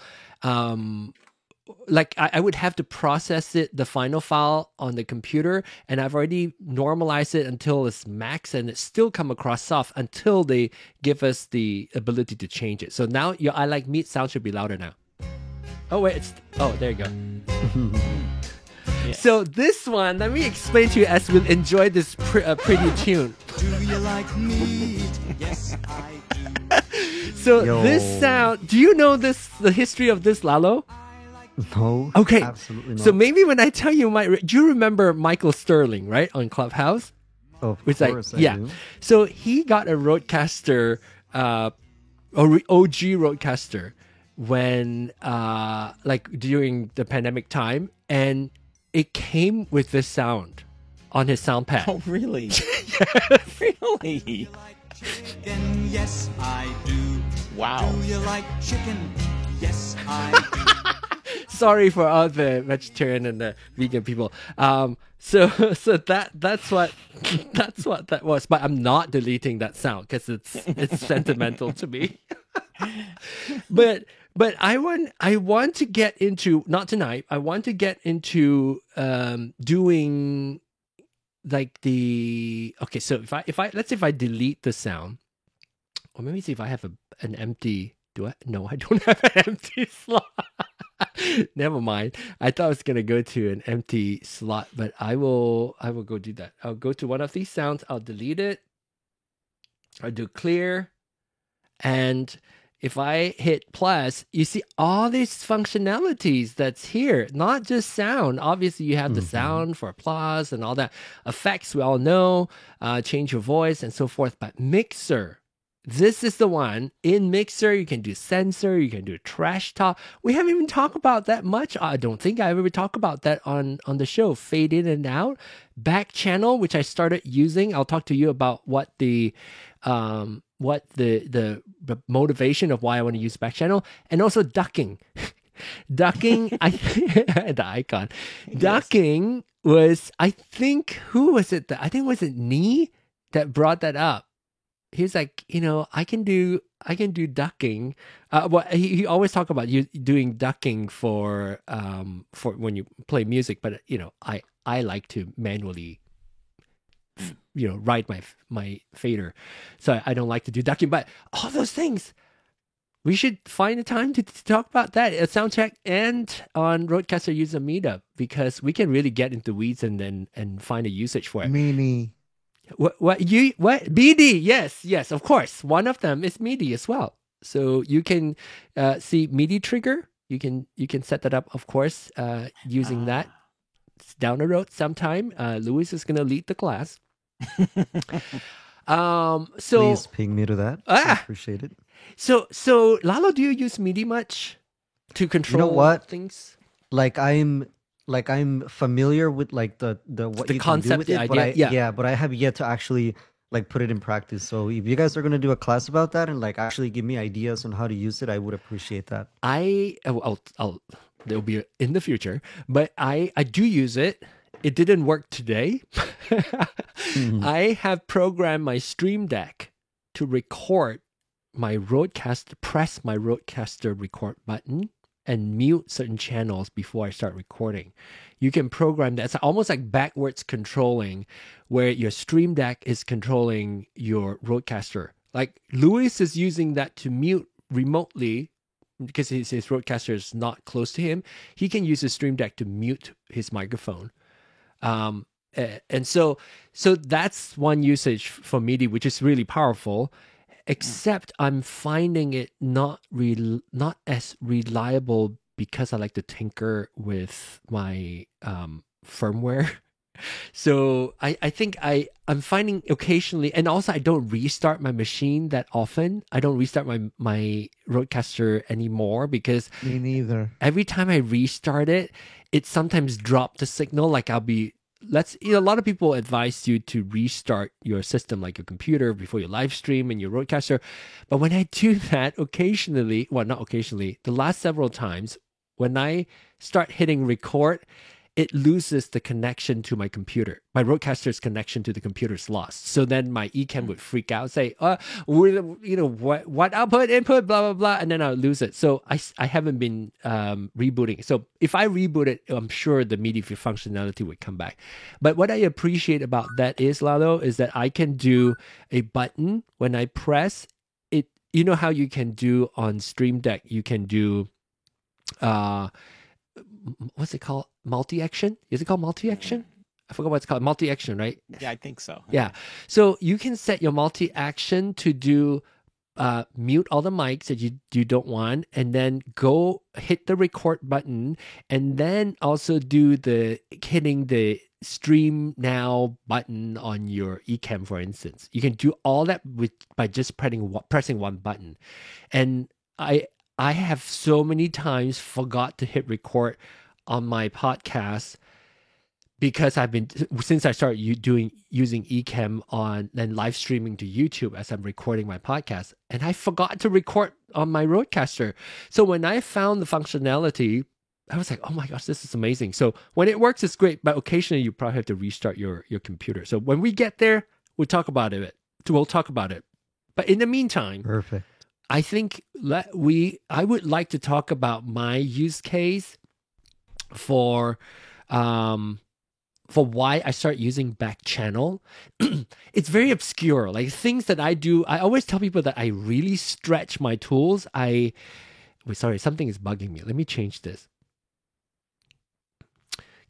like I would have to process it, the final file on the computer, and I've already normalized it until it's max, and it still come across soft until they give us the ability to change it. So now your I Like Meat sound should be louder now. Oh wait, there you go. Yeah. So this one, let me explain to you as we enjoy this pretty tune. Do you like meat? Yes, I do. So Yo. this sound, do you know the history of this, Lalo? No. Okay. Absolutely not. So maybe when I tell you, do you remember Michael Sterling, right, on Clubhouse? Of It's course, like, I do. So he got a Rodecaster, OG Rodecaster, when like during the pandemic time, and it came with this sound on his sound pad. Oh, really? Yes. Really? Chicken? Yes, I do. Wow. Do you like chicken? Yes, I do. Sorry for all the vegetarian and the vegan people. So that's what that was. But I'm not deleting that sound because it's sentimental to me. But I want to get into, not tonight. I want to get into doing like the, okay. So if I let's say if I delete the sound, or maybe see if I have an empty. Do I? No, I don't have an empty slot. Never mind. I thought I was gonna go to an empty slot, but I will go do that. I'll go to one of these sounds. I'll delete it. I'll do clear, and if I hit plus, you see all these functionalities that's here. Not just sound. Obviously, you have the sound for applause and all that. Effects, we all know. Change your voice and so forth. But Mixer. This is the one. In Mixer, you can do sensor, you can do trash talk. We haven't even talked about that much. I don't think I ever talked about that on the show. Fade in and out. Back channel, which I started using. I'll talk to you about what the motivation of why I want to use back channel. And also ducking. Ducking, the icon. Ducking was, I think, who was it? I think, was it Nee that brought that up? He's like, I can do ducking. Well, he always talk about you doing ducking for when you play music, but I like to manually, write my fader, so I don't like to do ducking. But all those things, we should find a time to talk about that at Soundcheck and on Rodecaster User Meetup, because we can really get into weeds and find a usage for it. Mini. What BD? Yes, of course. One of them is MIDI as well. So you can see MIDI trigger. You can set that up, of course, using that. It's down the road sometime. Louis is gonna lead the class. So Please ping me to that. I appreciate it. So Lalo, do you use MIDI much to control what? things? I'm familiar with like the what the you concept, can do with the it, but idea, but I have yet to actually like put it in practice. So if you guys are gonna do a class about that and like actually give me ideas on how to use it, I would appreciate that. There'll be in the future, but I do use it. It didn't work today. I have programmed my Stream Deck to record my Rodecaster, press my Rodecaster record button and mute certain channels before I start recording. You can program that. It's almost like backwards controlling, where your Stream Deck is controlling your Rodecaster. Like Louis is using that to mute remotely because his Rodecaster is not close to him. He can use his Stream Deck to mute his microphone. And so that's one usage for MIDI, which is really powerful. Except I'm finding it not as reliable because I like to tinker with my firmware. So I think I'm finding occasionally, and also I don't restart my machine that often. I don't restart my Rodecaster anymore because Me neither. every time I restart it, it sometimes drops the signal. Like a lot of people advise you to restart your system, like your computer, before you live stream and your Rodecaster. But when I do that occasionally, well, not occasionally, the last several times, when I start hitting record, it loses the connection to my computer. My Rodecaster's connection to the computer is lost. So then my Ecamm would freak out, say, what output, input, blah, blah, blah, and then I'll lose it. So I haven't been rebooting. So if I reboot it, I'm sure the media functionality would come back. But what I appreciate about that is, Lalo, is that I can do a button when I press it. You know how you can do on Stream Deck, you can do what's it called? Multi-action? Is it called multi-action? I forgot what it's called. Multi-action, right? Yeah, I think so. Yeah. So you can set your multi-action to do mute all the mics that you don't want, and then go hit the record button, and then also do the hitting the stream now button on your Ecamm, for instance. You can do all that by just pressing one button. And I have so many times forgot to hit record on my podcast because since I started using Ecamm and live streaming to YouTube as I'm recording my podcast, and I forgot to record on my Rodecaster. So when I found the functionality, I was like, oh my gosh, this is amazing. So when it works, it's great, but occasionally you probably have to restart your computer. So when we get there, we'll talk about it. But in the meantime, Perfect. I think I would like to talk about my use case for why I start using back channel. It's very obscure, like things that I do. I always tell people that I really stretch my tools. Sorry, something is bugging me. Let me change this.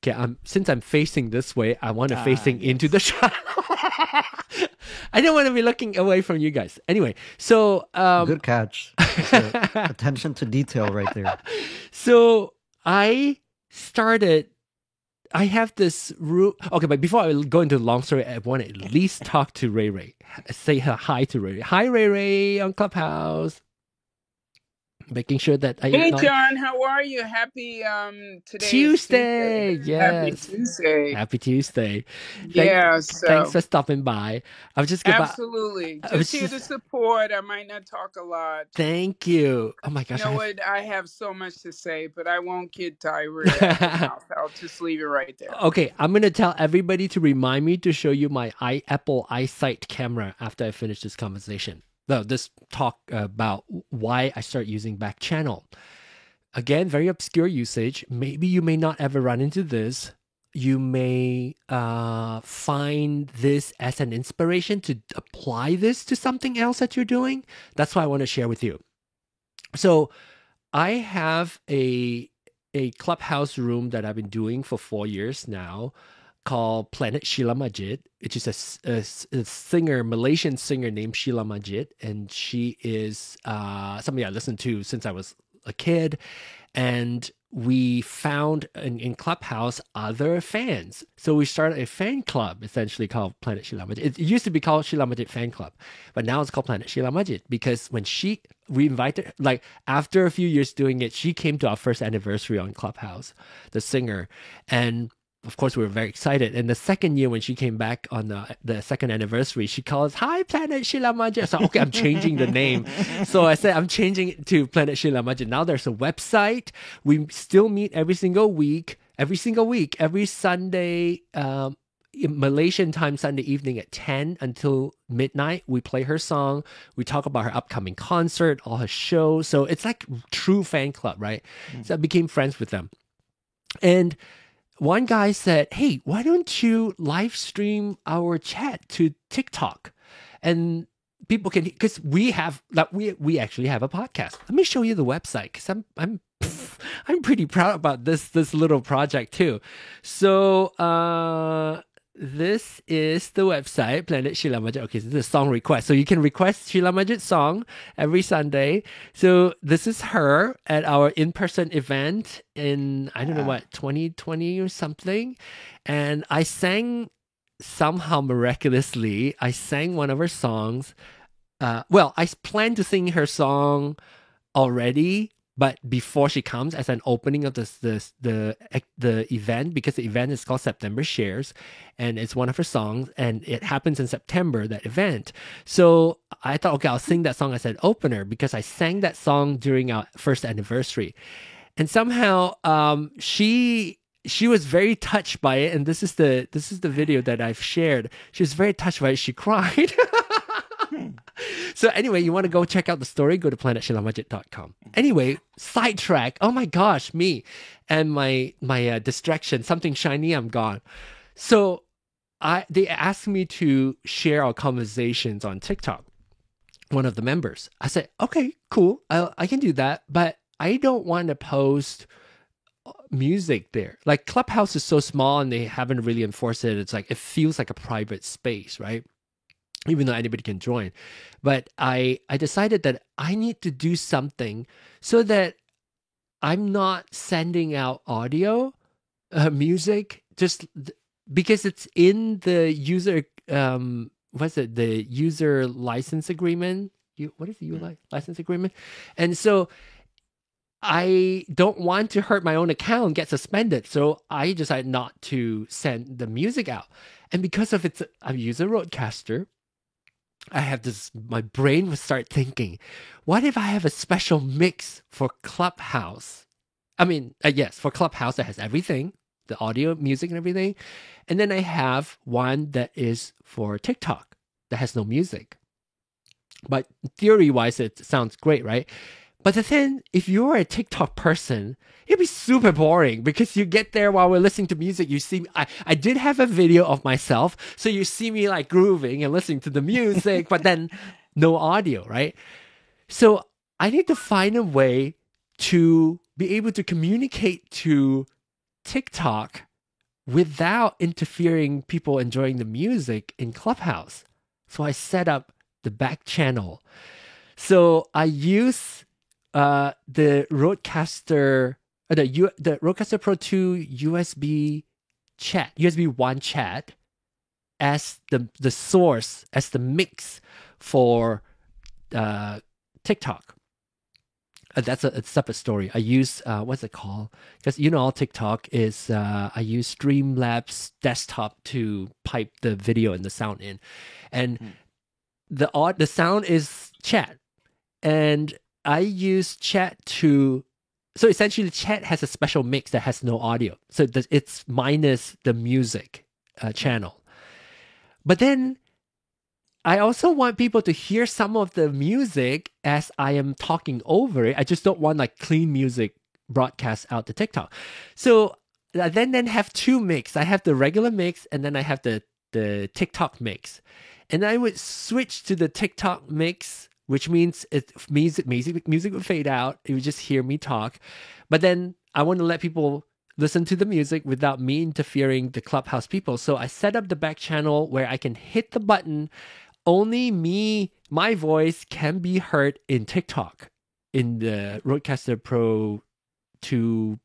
Okay, since I'm facing this way, I want to facing into the channel. I don't want to be looking away from you guys. Anyway, so good catch. Attention to detail right there. So I have this room. Okay, but before I go into the long story, I want to at least talk to Ray Ray. Say hi to Ray Ray. Hi, Ray Ray on Clubhouse. Making sure that Hey John, how are you? Happy today Tuesday. Yes. Happy Tuesday. So thanks for stopping by. I was just absolutely just here to support. I might not talk a lot. Thank you. Oh my gosh. You know what? I have so much to say, but I won't get tired. I'll just leave it right there. Okay, I'm gonna tell everybody to remind me to show you my Apple iSight camera after I finish this conversation. This talk about why I start using back channel. Again, very obscure usage. Maybe you may not ever run into this. You may find this as an inspiration to apply this to something else that you're doing. That's what I want to share with you. So I have a Clubhouse room that I've been doing for 4 years now, called Planet Sheila Majid, which is a singer, Malaysian singer named Sheila Majid. And she is somebody I listened to since I was a kid. And we found in Clubhouse other fans. So we started a fan club essentially called Planet Sheila Majid. It used to be called Sheila Majid Fan Club, but now it's called Planet Sheila Majid because when we invited, like after a few years doing it, she came to our first anniversary on Clubhouse, the singer. And of course, we were very excited. And the second year when she came back on the second anniversary, she called us, "Hi, Planet Sheila Majid." So, okay, I'm changing the name. So I said, I'm changing it to Planet Sheila Majid. Now there's a website. We still meet every single week, every Sunday, Malaysian time, Sunday evening at 10 until midnight. We play her song. We talk about her upcoming concert, all her shows. So it's like true fan club, right? So I became friends with them. And one guy said, "Hey, why don't you live stream our chat to TikTok?" And people can, because we actually have a podcast. Let me show you the website because I'm pretty proud about this little project too. So this is the website, Planet Sheila Majid. Okay, so this is a song request. So you can request Sheila Majid's song every Sunday. So this is her at our in-person event in, I don't know what, 2020 or something. And I sang, somehow miraculously, I sang one of her songs. I planned to sing her song already, but before she comes as an opening of the event, because the event is called September Shares, and it's one of her songs, and it happens in September, that event. So I thought, okay, I'll sing that song as an opener because I sang that song during our first anniversary. And somehow she she was very touched by it, and this is the video that I've shared. She was very touched by it. She cried. So anyway, you want to go check out the story, go to planetshilamajit.com. Anyway, sidetrack. Oh my gosh, me and my distraction, something shiny, I'm gone. So they asked me to share our conversations on TikTok, one of the members. I said, okay, cool. I can do that, but I don't want to post music there. Like Clubhouse is so small and they haven't really enforced it. It's like, it feels like a private space, right? Even though anybody can join. But I decided that I need to do something so that I'm not sending out audio, music, just because it's in the user, the user license agreement. What is the license agreement? And so I don't want to hurt my own account, get suspended. So I decided not to send the music out. And because of I use a Rodecaster, I have my brain would start thinking, what if I have a special mix for Clubhouse? I mean, yes, for Clubhouse that has everything, the audio, music, and everything. And then I have one that is for TikTok that has no music. But theory-wise, it sounds great, right? But the thing, if you're a TikTok person, it'd be super boring because you get there while we're listening to music. You see, I did have a video of myself. So you see me like grooving and listening to the music, but then no audio, right? So I need to find a way to be able to communicate to TikTok without interfering people enjoying the music in Clubhouse. So I set up the back channel. So I use the Rodecaster, the Rodecaster Pro 2 USB 1 chat as the source, as the mix for TikTok. That's a separate story. I use what's it called? Because all TikTok is I use Streamlabs desktop to pipe the video and the sound in, and the sound is chat, and I use chat so essentially chat has a special mix that has no audio. So it's minus the music channel. But then I also want people to hear some of the music as I am talking over it. I just don't want like clean music broadcast out to TikTok. So I then have two mix. I have the regular mix and then I have the TikTok mix. And I would switch to the TikTok mix, which means music would fade out. You would just hear me talk. But then I want to let people listen to the music without me interfering the Clubhouse people. So I set up the back channel where I can hit the button. Only my voice can be heard in TikTok in the Rodecaster Pro 2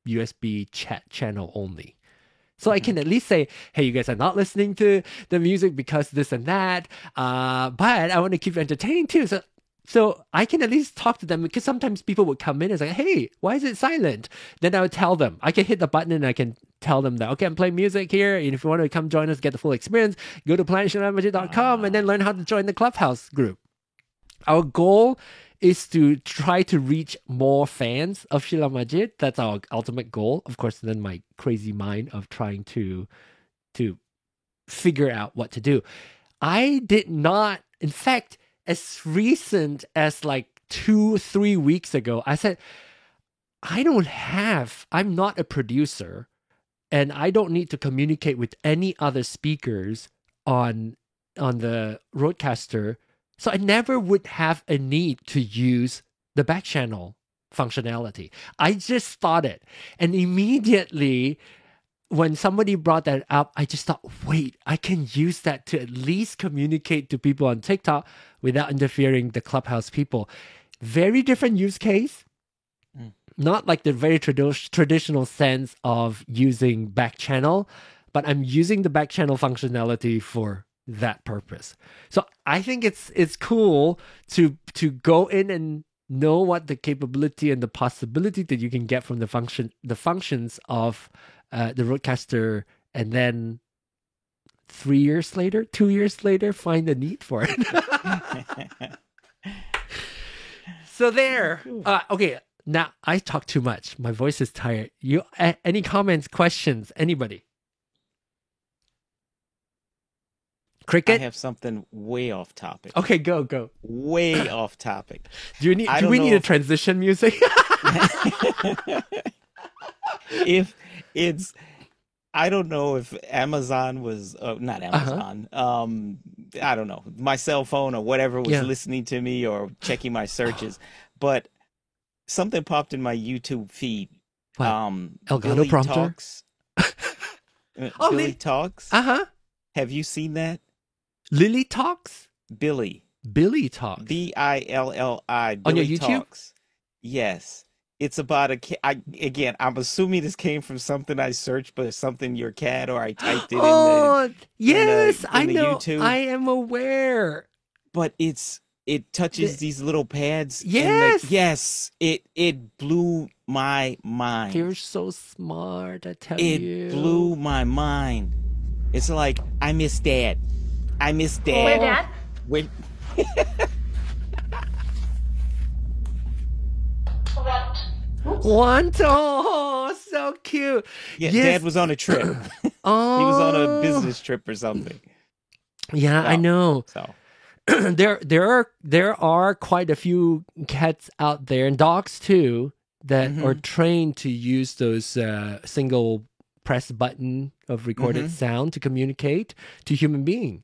USB chat channel only. So I can at least say, hey, you guys are not listening to the music because this and that, but I want to keep you entertained too. So I can at least talk to them because sometimes people would come in and say, hey, why is it silent? Then I would tell them. I can hit the button and I can tell them that, okay, I'm playing music here. And if you want to come join us, get the full experience, go to planetshilamajit.com and then learn how to join the Clubhouse group. Our goal is to try to reach more fans of Sheila Majid. That's our ultimate goal. Of course, then my crazy mind of trying to figure out what to do. I did not, in fact, as recent as like 2-3 weeks ago, I said, I'm not a producer and I don't need to communicate with any other speakers on the Rodecaster. So I never would have a need to use the back channel functionality. I just thought it. And immediately when somebody brought that up, I just thought, wait, I can use that to at least communicate to people on TikTok without interfering the Clubhouse people. Very different use case. Not like the very traditional sense of using back channel, but I'm using the back channel functionality for that purpose. So I think it's cool to go in and know what the capability and the possibility that you can get from the functions of the Rodecaster, and then 2 years later, find the need for it. So there. Okay. Now I talk too much. My voice is tired. You any comments, questions? Anybody? I Cricket? have something way off topic. Okay, go. Way off topic. Do we don't need know a transition music? if it's, I don't know if Amazon was not Amazon. I don't know, my cell phone or whatever was Yeah. listening to me or checking my searches, but something popped in my YouTube feed. What? Elgato Billy prompter? Talks. Oh, Billy Talks. Uh-huh. Have you seen that? Lily Talks? Billy. Billy Talks. Billi. On your Billy YouTube? Talks. Yes. It's about a cat. Again, I'm assuming this came from something I searched, but it's something your cat or I typed it Oh, yes, I in the know. YouTube. I am aware. But it touches these little pads. Yes. And yes. It blew my mind. You're so smart, I tell It you. blew my mind. It's like, I miss Dad. I miss Dad. Where, Dad? Wait. What? Oh, so cute. Yeah, Yes. Dad was on a trip. Oh. He was on a business trip or something. Yeah, I know. So there are quite a few cats out there and dogs too that Mm-hmm. are trained to use those single press button of recorded Mm-hmm. sound to communicate to human being.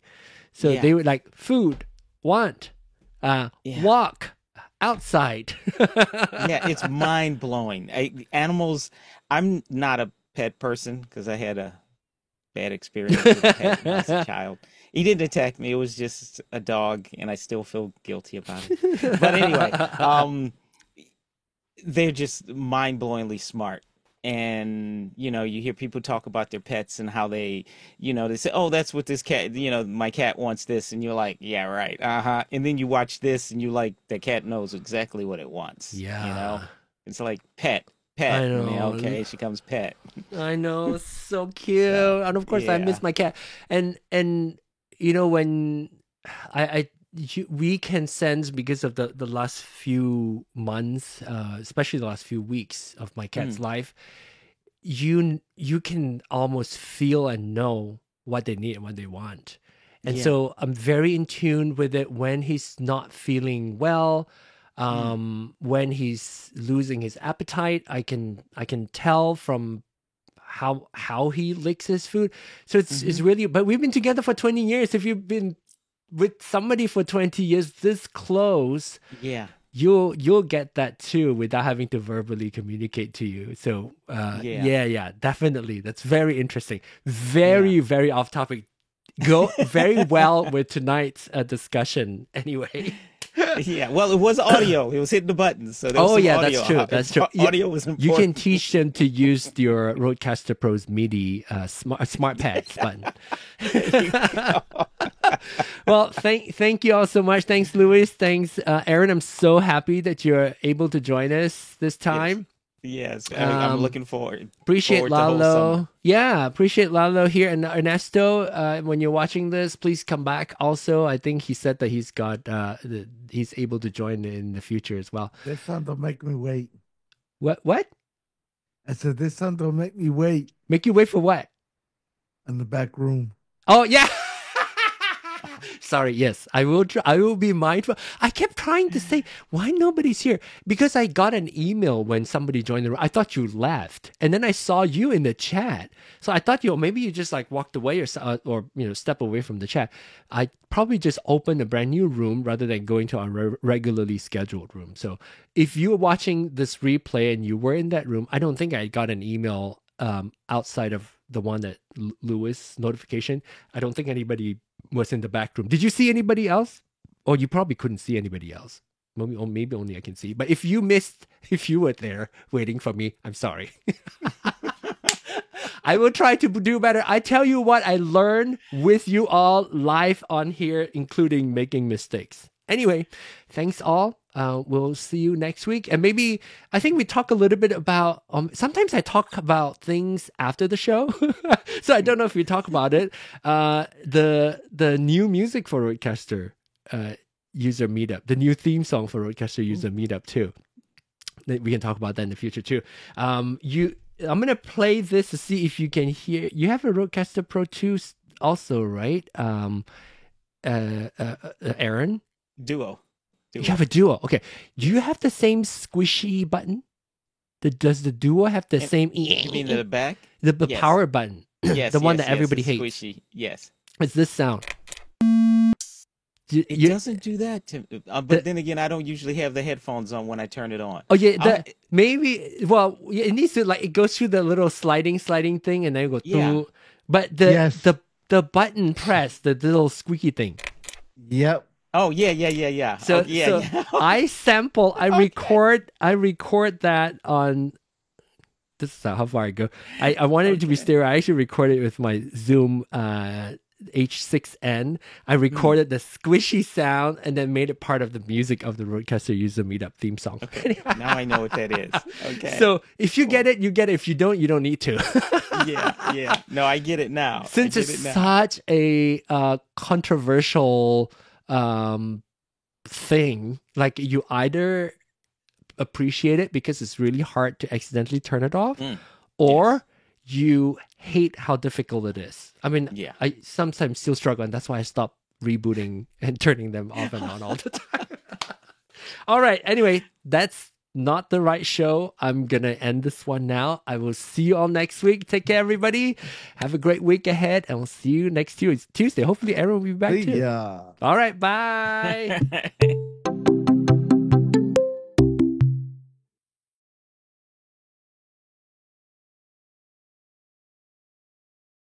So Yeah. they would like food, want, Yeah. walk, outside. yeah, it's mind blowing. Animals. I'm not a pet person because I had a bad experience with a pet when I was a child. He didn't attack me. It was just a dog, and I still feel guilty about it. But anyway, they're just mind blowingly smart. And you hear people talk about their pets and how they say, oh, that's what this cat, my cat wants this, and you're like, yeah, right, and then you watch this and you like, the cat knows exactly what it wants. Yeah. It's like pet. I know. Yeah, okay, she comes pet. I know, so cute. And of course, I miss yeah. my cat. And when we can sense, because of the last few months, especially the last few weeks of my cat's life, you can almost feel and know what they need and what they want. And Yeah. so I'm very in tune with it when he's not feeling well. When he's losing his appetite, I can tell from how he licks his food. So it's really, but we've been together for 20 years. If you've been with somebody for 20 years this close, Yeah. you'll get that too without having to verbally communicate to you. So yeah, definitely. That's very interesting. Very off topic. Go very well with tonight's discussion anyway. Yeah, well, it was audio. It was hitting the buttons. So there was some audio. That's true. That's true. Audio was important. You can teach them to use your Rodecaster Pro's MIDI smart pads button. Well, thank you all so much. Thanks, Louis. Thanks, Aaron. I'm so happy that you're able to join us this time. Yes, I'm looking forward. Appreciate forward to whole Lalo. summer. Yeah, appreciate Lalo here. And Ernesto, when you're watching this, please come back. Also, I think he said that he's got he's able to join in the future as well. This son don't make me wait. What? I said, this son don't make me wait Make you wait for what? in the back room. Oh yeah. Sorry, yes, I will. I will be mindful. I kept trying to say why nobody's here because I got an email when somebody joined the room. I thought you left, and then I saw you in the chat. So I thought maybe you just like walked away or step away from the chat. I probably just opened a brand new room rather than going to our regularly scheduled room. So if you're watching this replay and you were in that room, I don't think I got an email outside of the one that Louis notification. I don't think anybody was in the back room. Did you see anybody else? Or you probably couldn't see anybody else. Maybe only I can see. But if you were there waiting for me, I'm sorry. I will try to do better. I tell you what, I learn with you all live on here, including making mistakes. Anyway, thanks all. We'll see you next week. And maybe, I think we talk a little bit about, sometimes I talk about things after the show. So I don't know if we talk about it. The new music for Rodecaster user meetup, the new theme song for Rodecaster user meetup too. We can talk about that in the future too. I'm gonna play this to see if you can hear. You have a Rodecaster Pro 2 also, right? Aaron? Duo. You have a Duo. Okay. Do you have the same squishy button? Does the Duo have the same? You mean the back? The Yes. power button. Yes. The one yes, that everybody it's hates. Squishy. Yes. It's this sound. It doesn't do that to but then again, I don't usually have the headphones on when I turn it on. Oh yeah, maybe. Well, it needs to it goes through the little sliding thing, and then it goes. Yeah. But the button press, the little squeaky thing. Yep. Oh yeah. So, yeah. I sample, I record that on. This is how far I go. I wanted it to be stereo. I actually recorded it with my Zoom H6N. I recorded the squishy sound and then made it part of the music of the Rodecaster User Meetup theme song. Okay. Now I know what that is. Okay. So if you get it, you get it. If you don't need to. Yeah. No, I get it now. Since it's such a controversial thing, like you either appreciate it because it's really hard to accidentally turn it off, or you hate how difficult it is. I mean, I sometimes still struggle, and that's why I stopped rebooting and turning them off and on all the time. All right. Anyway, that's not the right show. I'm going to end this one now. I will see you all next week. Take care, everybody. Have a great week ahead, and we'll see you next Tuesday. Hopefully, Aaron will be back too. Yeah. All right. Bye.